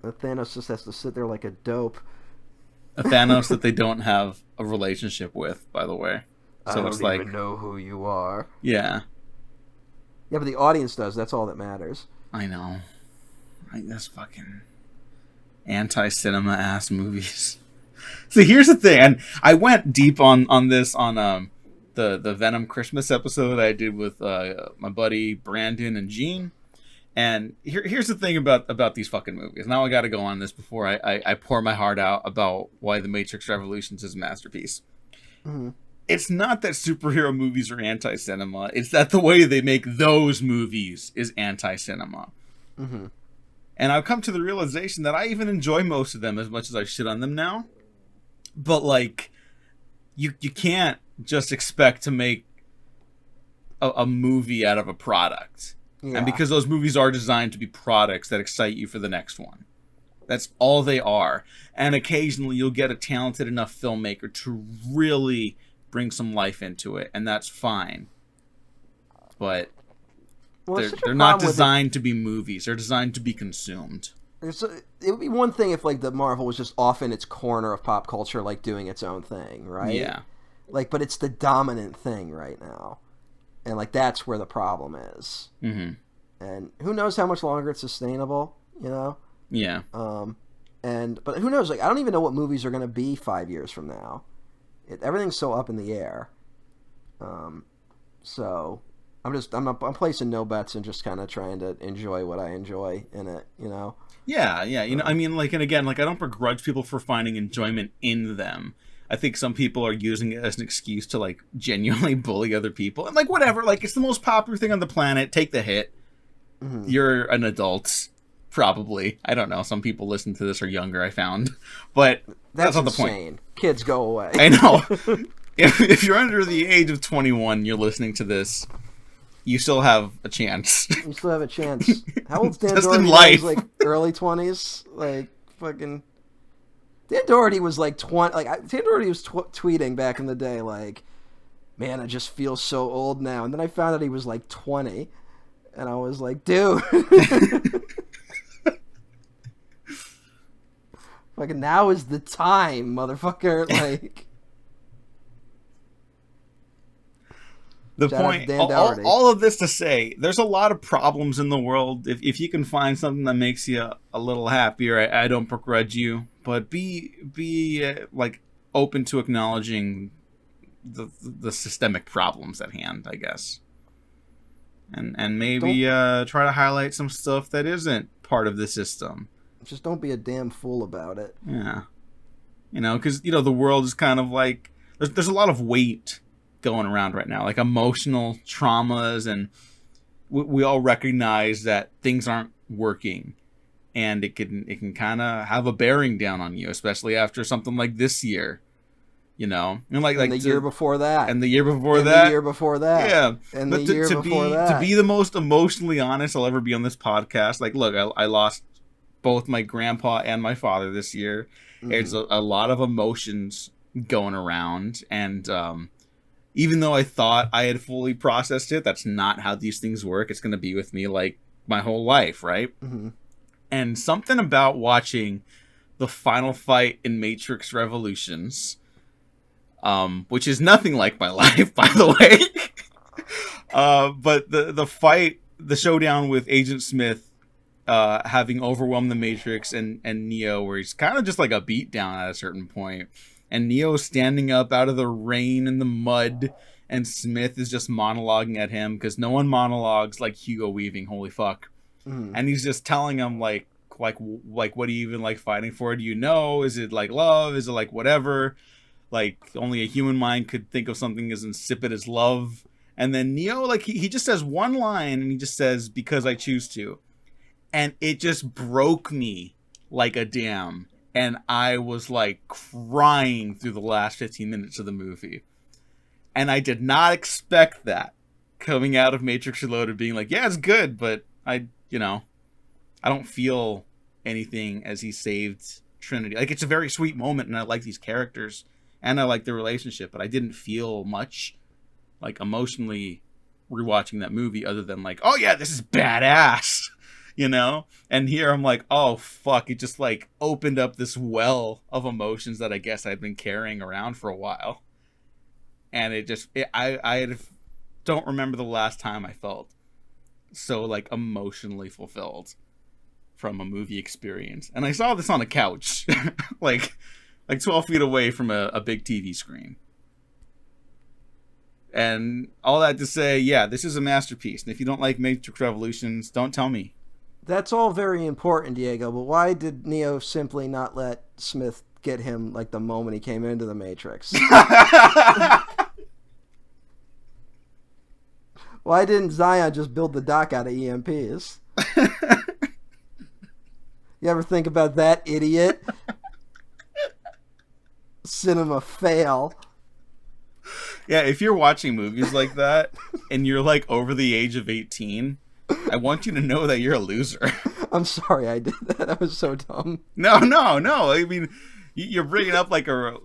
Thanos just has to sit there like a dope. A Thanos that they don't have a relationship with, by the way. So it's like, I don't even know who you are. Yeah. Yeah, but the audience does. That's all that matters. I know. That's fucking anti-cinema ass movies. So here's the thing, and I went deep on this on the Venom Christmas episode I did with my buddy Brandon and Gene. And here's the thing about these fucking movies. Now I got to go on this before I pour my heart out about why The Matrix Revolutions is a masterpiece. Mm-hmm. It's not that superhero movies are anti-cinema. It's that the way they make those movies is anti-cinema. Mm-hmm. And I've come to the realization that I even enjoy most of them as much as I shit on them now. But, like, you can't just expect to make a movie out of a product. Yeah. And because those movies are designed to be products that excite you for the next one. That's all they are. And occasionally you'll get a talented enough filmmaker to really bring some life into it, and that's fine. But they're not designed to be movies. They're designed to be consumed. It would be one thing if, like, the Marvel was just off in its corner of pop culture, like, doing its own thing, right? Yeah. Like, but it's the dominant thing right now. And, like, that's where the problem is. Mm-hmm. And who knows how much longer it's sustainable, you know? Yeah. But who knows? Like, I don't even know what movies are going to be 5 years from now. Everything's so up in the air. So I'm placing no bets and just kind of trying to enjoy what I enjoy in it, you know? Yeah. You know, I mean, like, and again, like, I don't begrudge people for finding enjoyment in them. I think some people are using it as an excuse to, like, genuinely bully other people. And, like, whatever. Like, it's the most popular thing on the planet. Take the hit. Mm-hmm. You're an adult. Probably. I don't know. Some people listen to this are younger, I found. But that's not insane. The point. Kids, go away. I know. If you're under the age of 21, you're listening to this, you still have a chance. You still have a chance. How old's Dan Just Doherty? In life. He's like early 20s? Like, fucking... Dan Doherty was like 20... Like, Dan Doherty was tweeting back in the day, like, man, I just feel so old now. And then I found out he was like 20. And I was like, dude... Fucking now is the time, motherfucker. Like, the point, all of this to say, there's a lot of problems in the world. If you can find something that makes you a little happier, I don't begrudge you. But be like open to acknowledging the systemic problems at hand, I guess. And maybe try to highlight some stuff that isn't part of the system. Just don't be a damn fool about it. Yeah. You know, because, you know, the world is kind of like... There's a lot of weight going around right now. Like, emotional traumas and we all recognize that things aren't working, and it can kind of have a bearing down on you, especially after something like this year, you know, and like the year before that, and the year before and that, the year before that, yeah, and but the year before that. To be the most emotionally honest I'll ever be on this podcast, like, look, I lost both my grandpa and my father this year. There's a lot of emotions going around, and even though I thought I had fully processed it, that's not how these things work. It's going to be with me like my whole life, right? Mm-hmm. And something about watching the final fight in Matrix Revolutions, which is nothing like my life, by the way. But the fight, the showdown with Agent Smith, having overwhelmed the Matrix and Neo, where he's kind of just like a beatdown at a certain point, and Neo standing up out of the rain and the mud, and Smith is just monologuing at him, because no one monologues like Hugo Weaving. Holy fuck. And he's just telling him like what are you even like fighting for? Do you know? Is it like love? Is it like whatever? Like only a human mind could think of something as insipid as love. And then Neo, like he just says one line, and he just says, "Because I choose to." And it just broke me like a dam. And I was like crying through the last 15 minutes of the movie. And I did not expect that coming out of Matrix Reloaded, being like, yeah, it's good, but I don't feel anything as he saved Trinity. Like, it's a very sweet moment, and I like these characters, and I like the relationship, but I didn't feel much, like, emotionally rewatching that movie, other than like, oh yeah, this is badass, you know? And here I'm like, oh fuck, it just like opened up this well of emotions that I guess I'd been carrying around for a while. And I don't remember the last time I felt so like emotionally fulfilled from a movie experience. And I saw this on a couch, like 12 feet away from a big TV screen. And all that to say, yeah, this is a masterpiece. And if you don't like Matrix Revolutions, don't tell me. That's all very important, Diego, but why did Neo simply not let Smith get him like the moment he came into the Matrix? Why didn't Zion just build the dock out of EMPs? You ever think about that, idiot? Cinema fail. Yeah, if you're watching movies like that and you're like over the age of 18, I want you to know that you're a loser. I'm sorry I did that. That was so dumb. No. I mean, you're bringing up like a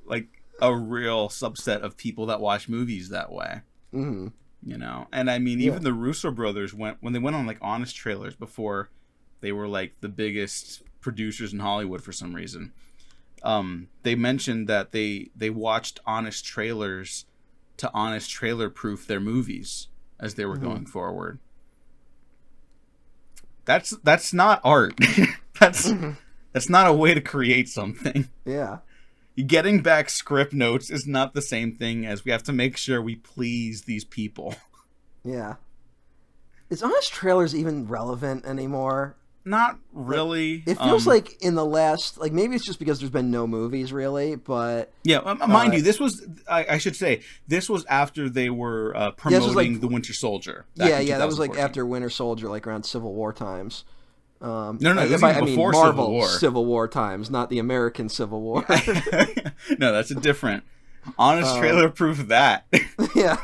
real subset of people that watch movies that way. Mm-hmm. You know, and I mean, even the Russo brothers when they went on like honest trailers before they were like the biggest producers in Hollywood for some reason. They mentioned that they watched honest trailers to honest trailer proof their movies as they were going forward. That's not art. That's not a way to create something. Yeah. Getting back script notes is not the same thing as we have to make sure we please these people. Yeah. Is honest trailers even relevant anymore? Not really. It feels like in the last, like maybe it's just because there's been no movies really, but yeah, mind you, this was I should say this was after they were promoting the Winter Soldier. Yeah, that was like after Winter Soldier, like around Civil War times. No, this was before Marvel Civil War. Civil War times, not the American Civil War. No, that's a different. Honest trailer proof that. Yeah.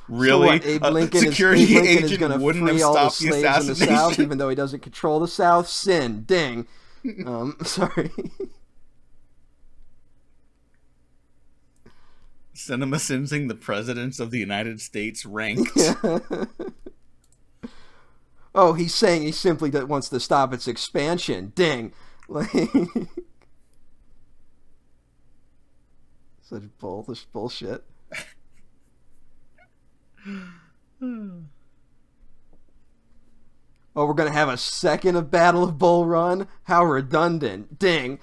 Really? So Abe Lincoln is going to free all the slaves in the South, even though he doesn't control the South? Sin. Ding. Sorry. Cinema sensing the presidents of the United States ranked. Yeah. Oh, he's saying he simply wants to stop its expansion. Ding. Like, such bullshit. Oh, we're going to have a second of Battle of Bull Run? How redundant. Ding.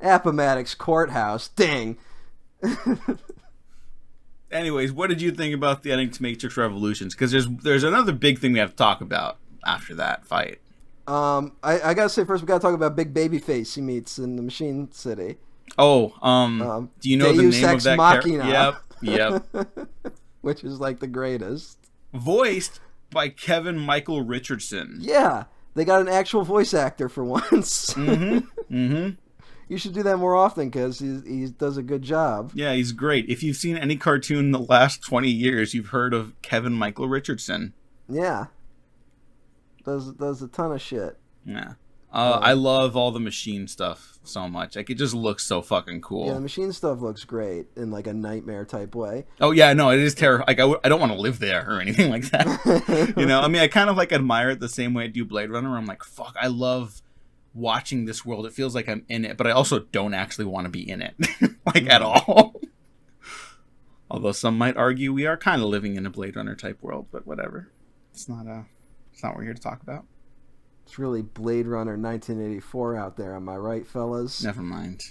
Appomattox Courthouse. Ding. Anyways, what did you think about the ending to Matrix Revolutions? Because there's another big thing we have to talk about after that fight. I gotta say first we gotta talk about Big Babyface he meets in the Machine City. Oh, do you know the Deus name Ex of that character? Machina. Yep. Which is like the greatest. Voiced by Kevin Michael Richardson. Yeah, they got an actual voice actor for once. You should do that more often because he does a good job. Yeah, he's great. If you've seen any cartoon in the last 20 years, you've heard of Kevin Michael Richardson. Yeah. Does a ton of shit. Yeah. I love all the machine stuff so much. Like, it just looks so fucking cool. Yeah, the machine stuff looks great in like a nightmare type way. Oh yeah, no, it is terrifying. Like, I don't want to live there or anything like that. You know, I mean, I kind of like admire it the same way I do Blade Runner. Where I'm like, fuck, I love watching this world. It feels like I'm in it, but I also don't actually want to be in it, like at all. Although some might argue we are kind of living in a Blade Runner type world, but whatever. It's not what we're here to talk about. It's really Blade Runner 1984 out there, am I right, fellas? Never mind.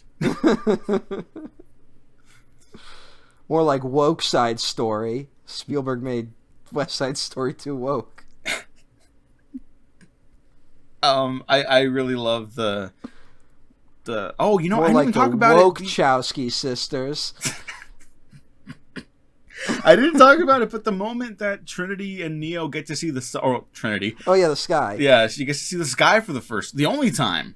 More like Woke Side Story. Spielberg made West Side Story 2 woke. I really love the oh, you know, More I didn't like even the talk about woke it. Wachowski sisters. I didn't talk about it, but the moment that Trinity and Neo get to see Trinity. Oh yeah, the sky. Yeah, she gets to see the sky for the only time.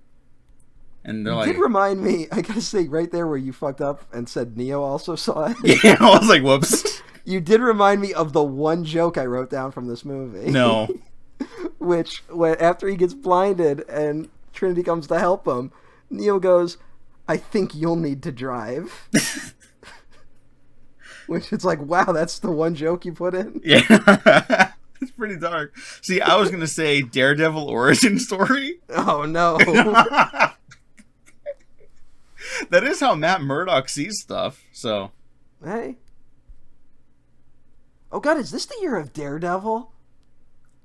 And they're like, did remind me, I gotta say, right there where you fucked up and said Neo also saw it. Yeah, I was like, whoops. You did remind me of the one joke I wrote down from this movie. No. Which, after he gets blinded and Trinity comes to help him, Neo goes, "I think you'll need to drive." Which it's like, wow, that's the one joke you put in? Yeah. It's pretty dark. See, I was going to say Daredevil origin story. Oh, no. That is how Matt Murdock sees stuff, so. Hey. Oh, God, is this the year of Daredevil?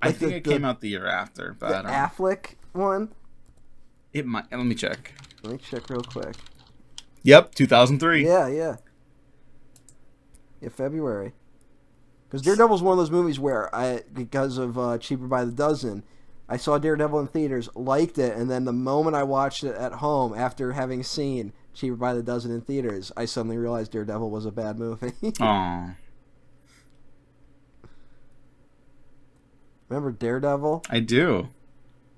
I think it came out the year after, but I don't know. Affleck one? It might. Let me check. Let me check real quick. Yep, 2003. Yeah. Yeah, February. Because Daredevil's one of those movies where because of Cheaper by the Dozen, I saw Daredevil in theaters, liked it, and then the moment I watched it at home after having seen Cheaper by the Dozen in theaters, I suddenly realized Daredevil was a bad movie. Aww. Remember Daredevil? I do.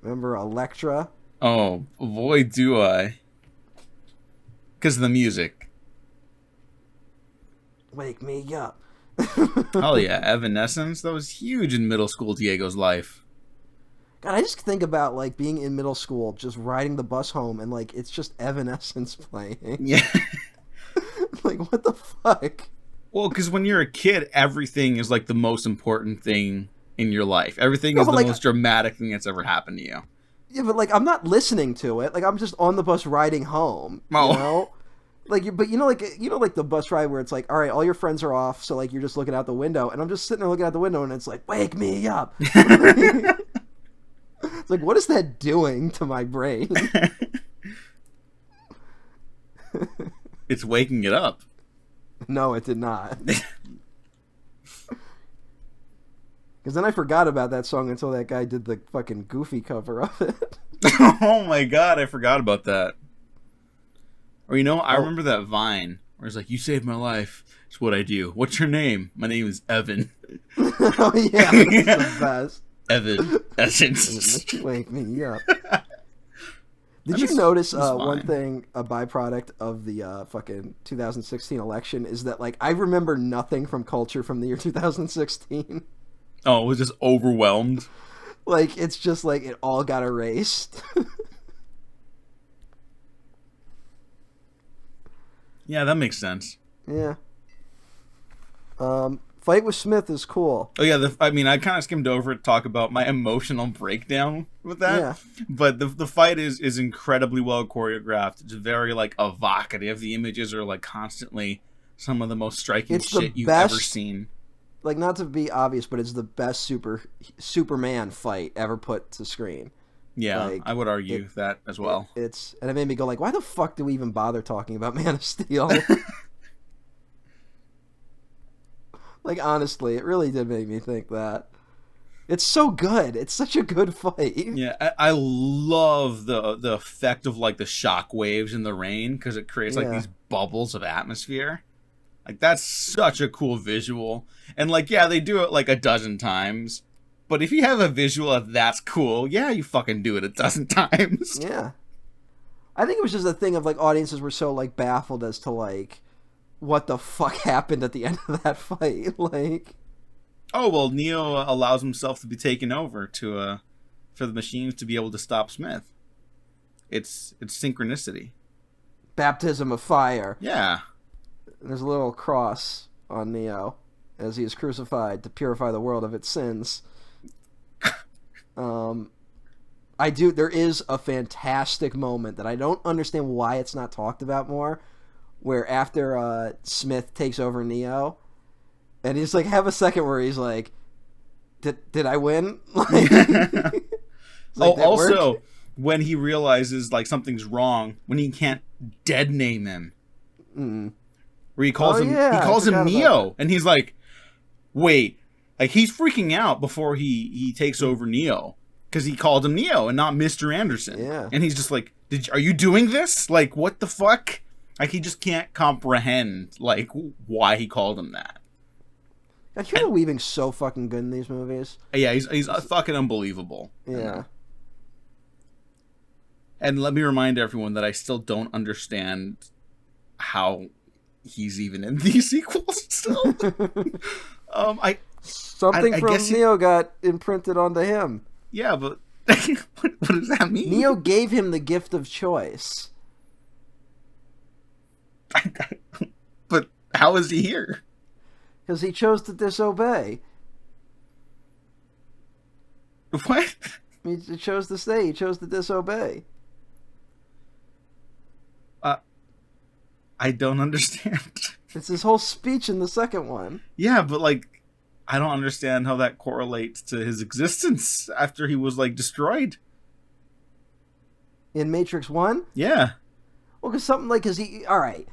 Remember Elektra? Oh, boy, do I. Because of the music. Wake me up. Oh yeah, Evanescence. That was huge in middle school Diego's life. God, I just think about like being in middle school, just riding the bus home, and like it's just Evanescence playing. Yeah. Like, what the fuck? Well, because when you're a kid, everything is like the most important thing in your life. Everything is the most dramatic thing that's ever happened to you. Yeah, but like I'm not listening to it. Like I'm just on the bus riding home. Oh. You know? But you know, like the bus ride where it's like, all right, all your friends are off, so like you're just looking out the window, and I'm just sitting there looking out the window, and it's like, wake me up. It's like, what is that doing to my brain? It's waking it up. No, it did not. Because then I forgot about that song until that guy did the fucking Goofy cover of it. Oh my god, I forgot about that. Or, you know, I remember that Vine where it's like, you saved my life. It's what I do. What's your name? My name is Evan. Oh, yeah. That's the best. Evan Essence. Wake me up. Did you notice one thing, a byproduct of the fucking 2016 election is that, like, I remember nothing from culture from the year 2016. Oh, it was just overwhelmed? Like, it's just like it all got erased. Yeah, that makes sense. Yeah. Fight with Smith is cool. Oh yeah, I mean, I kind of skimmed over it to talk about my emotional breakdown with that. Yeah. But the fight is incredibly well choreographed. It's very like evocative. The images are like constantly some of the most striking shit you've ever seen. Like, not to be obvious, but it's the best Superman fight ever put to screen. Yeah, like, I would argue that as well. And it made me go like, why the fuck do we even bother talking about Man of Steel? Like, honestly, it really did make me think that. It's so good. It's such a good fight. Yeah, I love the effect of like the shock waves in the rain because it creates like these bubbles of atmosphere. Like that's such a cool visual. And like yeah, they do it like a dozen times. But if you have a visual of that's cool, yeah, you fucking do it a dozen times. Yeah. I think it was just a thing of like audiences were so like baffled as to like what the fuck happened at the end of that fight. Like, oh well, Neo allows himself to be taken over for the machines to be able to stop Smith. It's synchronicity. Baptism of fire. Yeah. There's a little cross on Neo as he is crucified to purify the world of its sins. There is a fantastic moment that I don't understand why it's not talked about more, where after Smith takes over Neo, and he's like, have a second where he's like, did I win? Like, also, work? When he realizes like something's wrong, when he can't dead name him, where he calls him Neo, and he's like, wait, like he's freaking out before he takes over Neo because he called him Neo and not Mr. Anderson. Yeah, and he's just like, are you doing this? Like, what the fuck? Like he just can't comprehend like why he called him that. Like, Hugo Weaving's so fucking good in these movies. Yeah, he's fucking unbelievable. Yeah. And let me remind everyone that I still don't understand how he's even in these sequels still. Something from Neo got imprinted onto him. Yeah, but what does that mean? Neo gave him the gift of choice. But how is he here? Because he chose to disobey. What? He chose to stay. He chose to disobey. I don't understand. It's his whole speech in the second one. Yeah, but like, I don't understand how that correlates to his existence after he was like destroyed. In Matrix 1? Yeah. Well, because alright.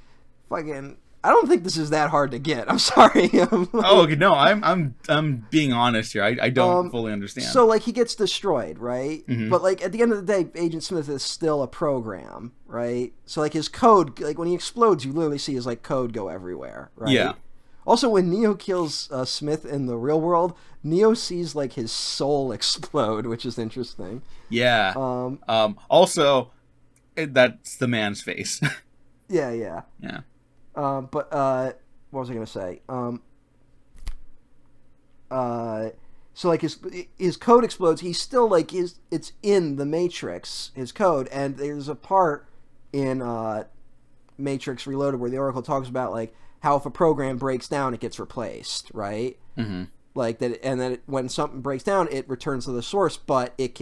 Fucking, I don't think this is that hard to get. I'm sorry. Okay, no, I'm being honest here. I don't fully understand. So like he gets destroyed, right? Mm-hmm. But like at the end of the day, Agent Smith is still a program, right? So like his code, like when he explodes, you literally see his like code go everywhere, right? Yeah. Also, when Neo kills Smith in the real world, Neo sees like his soul explode, which is interesting. Yeah. Also, that's the man's face. Yeah. Yeah. But what was I gonna say? So like his code explodes. He's still like it's in the Matrix, his code, and there's a part in Matrix Reloaded where the Oracle talks about like how if a program breaks down, it gets replaced, right? Mm-hmm. Like that, and then when something breaks down, it returns to the source, but it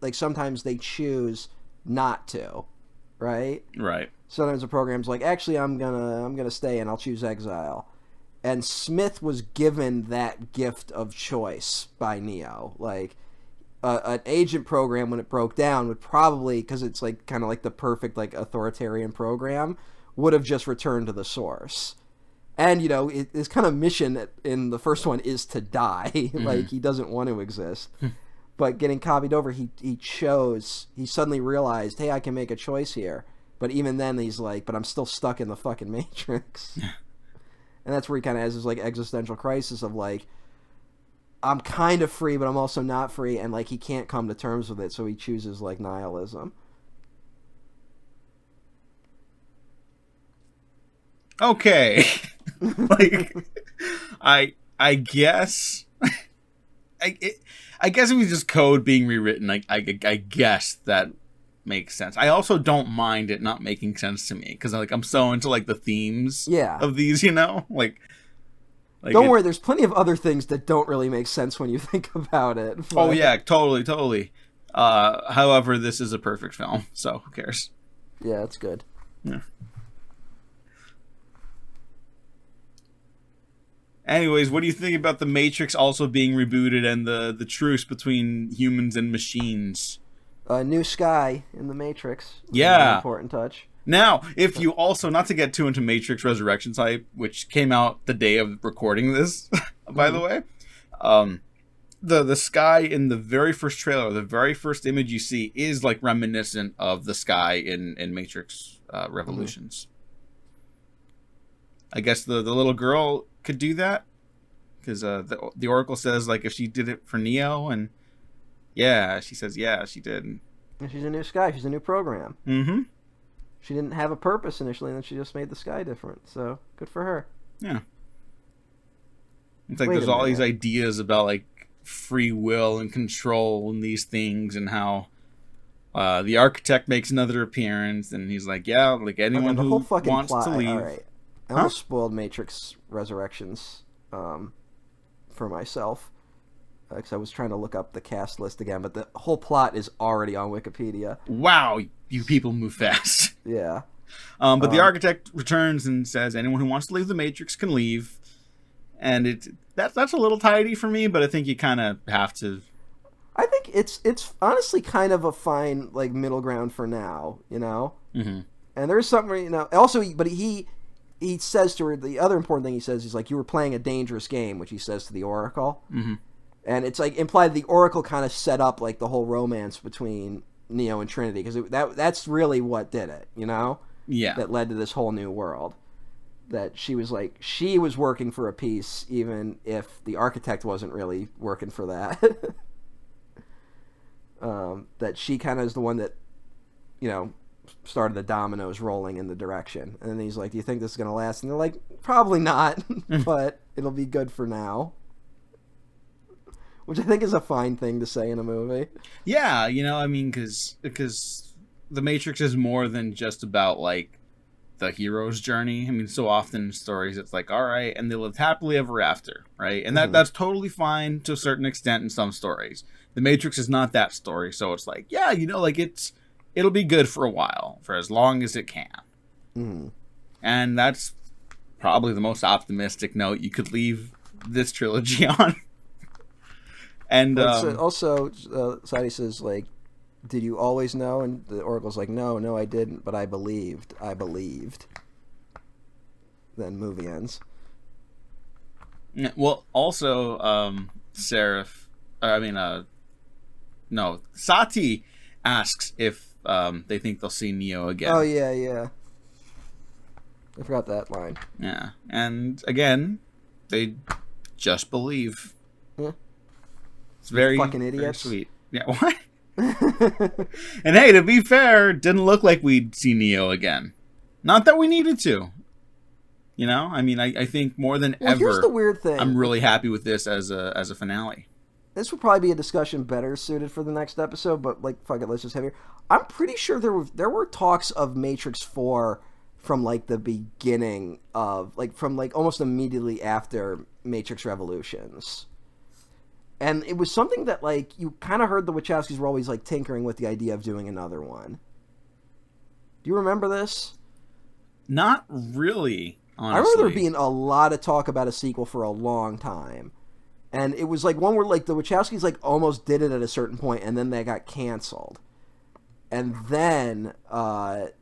like sometimes they choose not to, right? Right. Sometimes the program's like, actually, I'm gonna stay and I'll choose exile. And Smith was given that gift of choice by Neo. Like, an agent program, when it broke down, would probably, because it's like kind of like the perfect like authoritarian program, would have just returned to the source. And you know, his kind of mission in the first one is to die. Mm-hmm. Like he doesn't want to exist. But getting copied over, he suddenly realized, hey, I can make a choice here. But even then, he's like, but I'm still stuck in the fucking Matrix. And that's where he kind of has his, like, existential crisis of, like, I'm kind of free, but I'm also not free. And, like, he can't come to terms with it, so he chooses, like, nihilism. Okay. Like, I guess... I guess it was just code being rewritten. I guess that makes sense. I also don't mind it not making sense to me because like I'm so into like the themes of these, you know, like don't worry, there's plenty of other things that don't really make sense when you think about it. But... Oh yeah, totally. However, this is a perfect film, so who cares? Yeah, it's good. Yeah. Anyways, what do you think about the Matrix also being rebooted and the truce between humans and machines? New sky in the Matrix. Yeah. An important touch. Now, if you also, not to get too into Matrix Resurrections hype, which came out the day of recording this, by the way, the sky in the very first trailer, the very first image you see is like reminiscent of the sky in Matrix Revolutions. I guess the little girl could do that because the Oracle says like if she did it for Neo, and yeah, she says yeah, she did. And she's a new sky. She's a new program. Mm-hmm. She didn't have a purpose initially, and then she just made the sky different. So good for her. Yeah. It's like there's all these ideas about like free will and control and these things, and how the architect makes another appearance, and he's like, yeah, like anyone who wants to leave. All right. I almost spoiled Matrix Resurrections for myself because I was trying to look up the cast list again, but the whole plot is already on Wikipedia. Wow, you people move fast. Yeah. But the architect returns and says anyone who wants to leave the Matrix can leave. And that's a little tidy for me, but I think you kind of have to. I think it's honestly kind of a fine like middle ground for now, you know. Mm-hmm. And there's something, you know. Also, but he says to her, the other important thing he says is like, you were playing a dangerous game, which he says to the Oracle. Mm-hmm. And it's like implied the Oracle kind of set up like the whole romance between Neo and Trinity, because that's really what did it, you know. Yeah. That led to this whole new world. That she was working for a peace, even if the architect wasn't really working for that. That she kind of is the one that, you know, started the dominoes rolling in the direction. And then he's like, do you think this is going to last? And they're like, probably not, but it'll be good for now. Which I think is a fine thing to say in a movie. Yeah, you know, I mean, because The Matrix is more than just about, like, the hero's journey. I mean, so often in stories it's like, all right, and they lived happily ever after, right? And that's totally fine to a certain extent in some stories. The Matrix is not that story, so it's like, yeah, you know, like it'll be good for a while, for as long as it can. Mm-hmm. And that's probably the most optimistic note you could leave this trilogy on. And also, Sadie says, like, did you always know? And the Oracle's like, no, I didn't, but I believed. Then movie ends. Yeah, well, also, Sati asks if they think they'll see Neo again. Oh, yeah. I forgot that line. Yeah, and again, they just believe. Yeah. It's very fucking idiots. Very sweet. Yeah, what? And hey, to be fair, it didn't look like we'd see Neo again. Not that we needed to. You know, I mean, I think more than ever. Here's the weird thing. I'm really happy with this as a finale. This would probably be a discussion better suited for the next episode, but like, fuck it, let's just have it here. I'm pretty sure there were talks of Matrix 4 from like the beginning of, like, from like almost immediately after Matrix Revolutions. And it was something that, like, you kind of heard the Wachowskis were always, like, tinkering with the idea of doing another one. Do you remember this? Not really, honestly. I remember there being a lot of talk about a sequel for a long time. And it was, like, one where, like, the Wachowskis, like, almost did it at a certain point, and then they got canceled. And then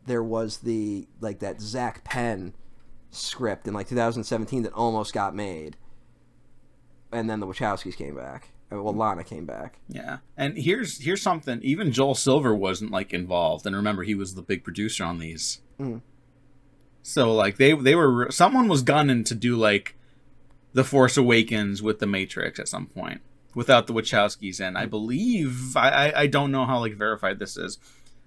there was the, like, that Zach Penn script in, like, 2017 that almost got made. And then the Wachowskis came back. Well, Lana came back. Yeah, and here's something. Even Joel Silver wasn't like involved, and remember he was the big producer on these. Mm. So like they were, someone was gunning to do like The Force Awakens with the Matrix at some point without the Wachowskis, and I believe I don't know how like verified this is,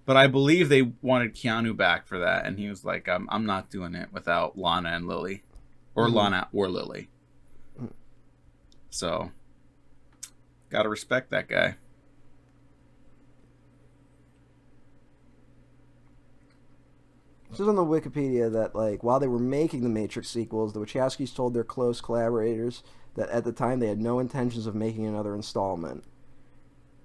but I believe they wanted Keanu back for that, and he was like, I'm not doing it without Lana and Lily, or Lana or Lily. So, gotta respect that guy. It says on the Wikipedia that, like, while they were making the Matrix sequels, the Wachowskis told their close collaborators that at the time they had no intentions of making another installment.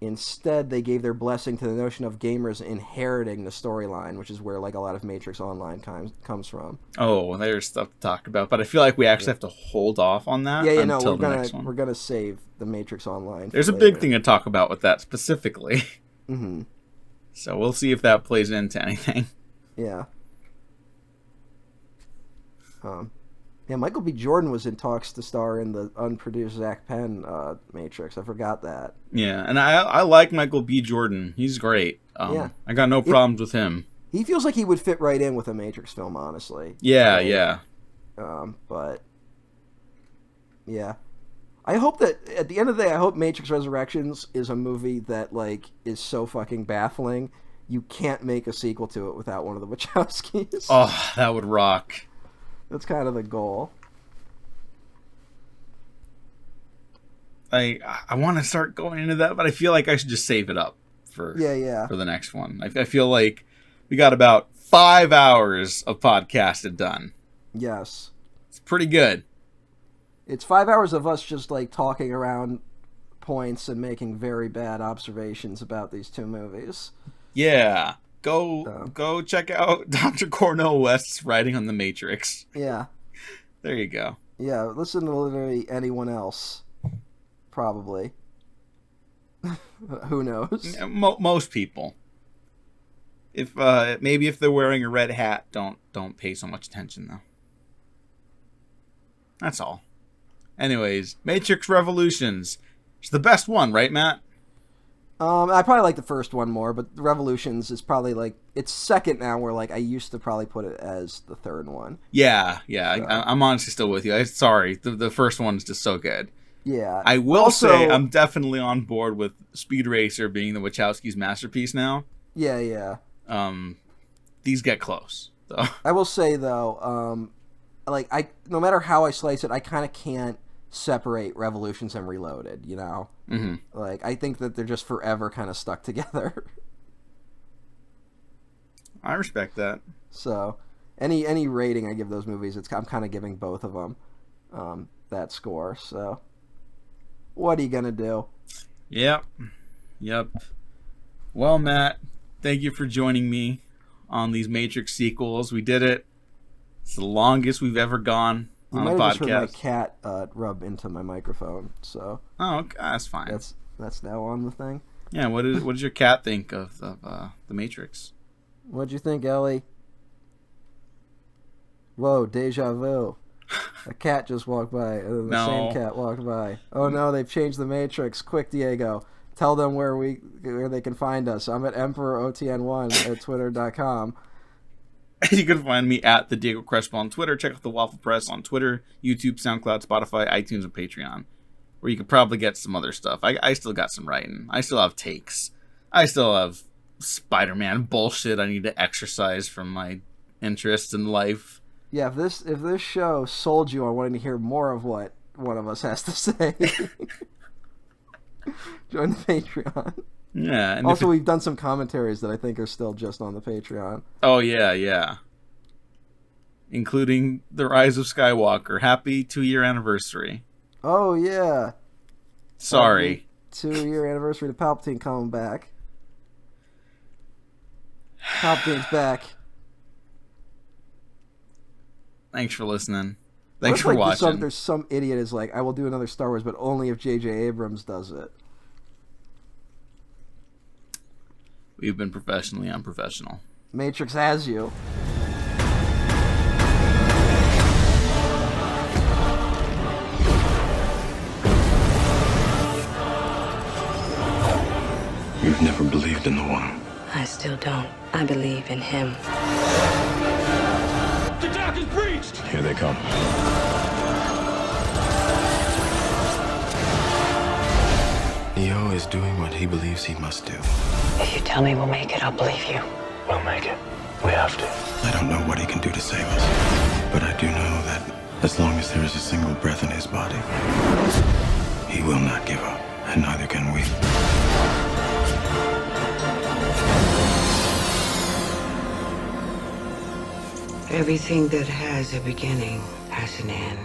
Instead, they gave their blessing to the notion of gamers inheriting the storyline, which is where, like, a lot of Matrix Online comes from. Oh, there's stuff to talk about, but I feel like we actually have to hold off on that until the next one. We're gonna save the Matrix Online. There's a big thing to talk about with that specifically. Mm-hmm. So we'll see if that plays into anything. Yeah. Yeah, Michael B. Jordan was in talks to star in the unproduced Zach Penn Matrix. I forgot that. Yeah, and I like Michael B. Jordan. He's great. Yeah. I got no problems with him. He feels like he would fit right in with a Matrix film, honestly. Yeah, Like, yeah. But yeah, I hope that at the end of the day, I hope Matrix Resurrections is a movie that like is so fucking baffling you can't make a sequel to it without one of the Wachowskis. Oh, that would rock. That's kind of the goal. I want to start going into that, but I feel like I should just save it up for for the next one. I feel like we got about 5 hours of podcasted done. Yes. It's pretty good. It's 5 hours of us just like talking around points and making very bad observations about these two movies. Yeah. Go check out Dr. Cornell West's writing on The Matrix. Yeah. There you go. Yeah, listen to literally anyone else. Probably. Who knows? Most people. If maybe if they're wearing a red hat, don't pay so much attention though. That's all. Anyways, Matrix Revolutions. It's the best one, right, Matt? I probably like the first one more, but Revolutions is probably like it's second now. Where like I used to probably put it as the third one. Yeah. So. I'm honestly still with you. Sorry, the first one's just so good. Yeah. I will say I'm definitely on board with Speed Racer being the Wachowskis' masterpiece now. Yeah. These get close. So. I will say though, no matter how I slice it, I kind of can't separate Revolutions and Reloaded. You know, Like I think that they're just forever kind of stuck together. I respect that. So, any rating I give those movies, I'm kind of giving both of them that score. So, what are you gonna do? Yep. Well, Matt, thank you for joining me on these Matrix sequels. We did it. It's the longest we've ever gone on a podcast. You might have just heard my cat rub into my microphone. So. Oh, okay, that's fine. That's now on the thing. Yeah. What does your cat think of the Matrix? What'd you think, Ellie? Whoa, deja vu. A cat just walked by, and then the same cat walked by. Oh no, they've changed the Matrix. Quick, Diego. Tell them where they can find us. I'm at EmperorOTN1 at Twitter.com. You can find me at the Diego Crespo on Twitter. Check out the Waffle Press on Twitter, YouTube, SoundCloud, Spotify, iTunes, and Patreon, where you could probably get some other stuff. I still got some writing. I still have takes. I still have Spider-Man bullshit I need to exercise from my interests in life. Yeah, if this show sold you on wanting to hear more of what one of us has to say, join the Patreon. Yeah. And also, we've done some commentaries that I think are still just on the Patreon. Oh, yeah. Including The Rise of Skywalker. Happy 2-year anniversary. Oh, yeah. Sorry. 2-year anniversary to Palpatine coming back. Palpatine's back. Thanks for listening. Thanks for watching. There's some idiot is like, I will do another Star Wars, but only if J.J. Abrams does it. We've been professionally unprofessional. Matrix has you. You've never believed in the One. I still don't. I believe in him. The dock is breached! Here they come. Neo is doing what he believes he must do. If you tell me we'll make it, I'll believe you. We'll make it. We have to. I don't know what he can do to save us, but I do know that as long as there is a single breath in his body, he will not give up, and neither can we. Everything that has a beginning has an end.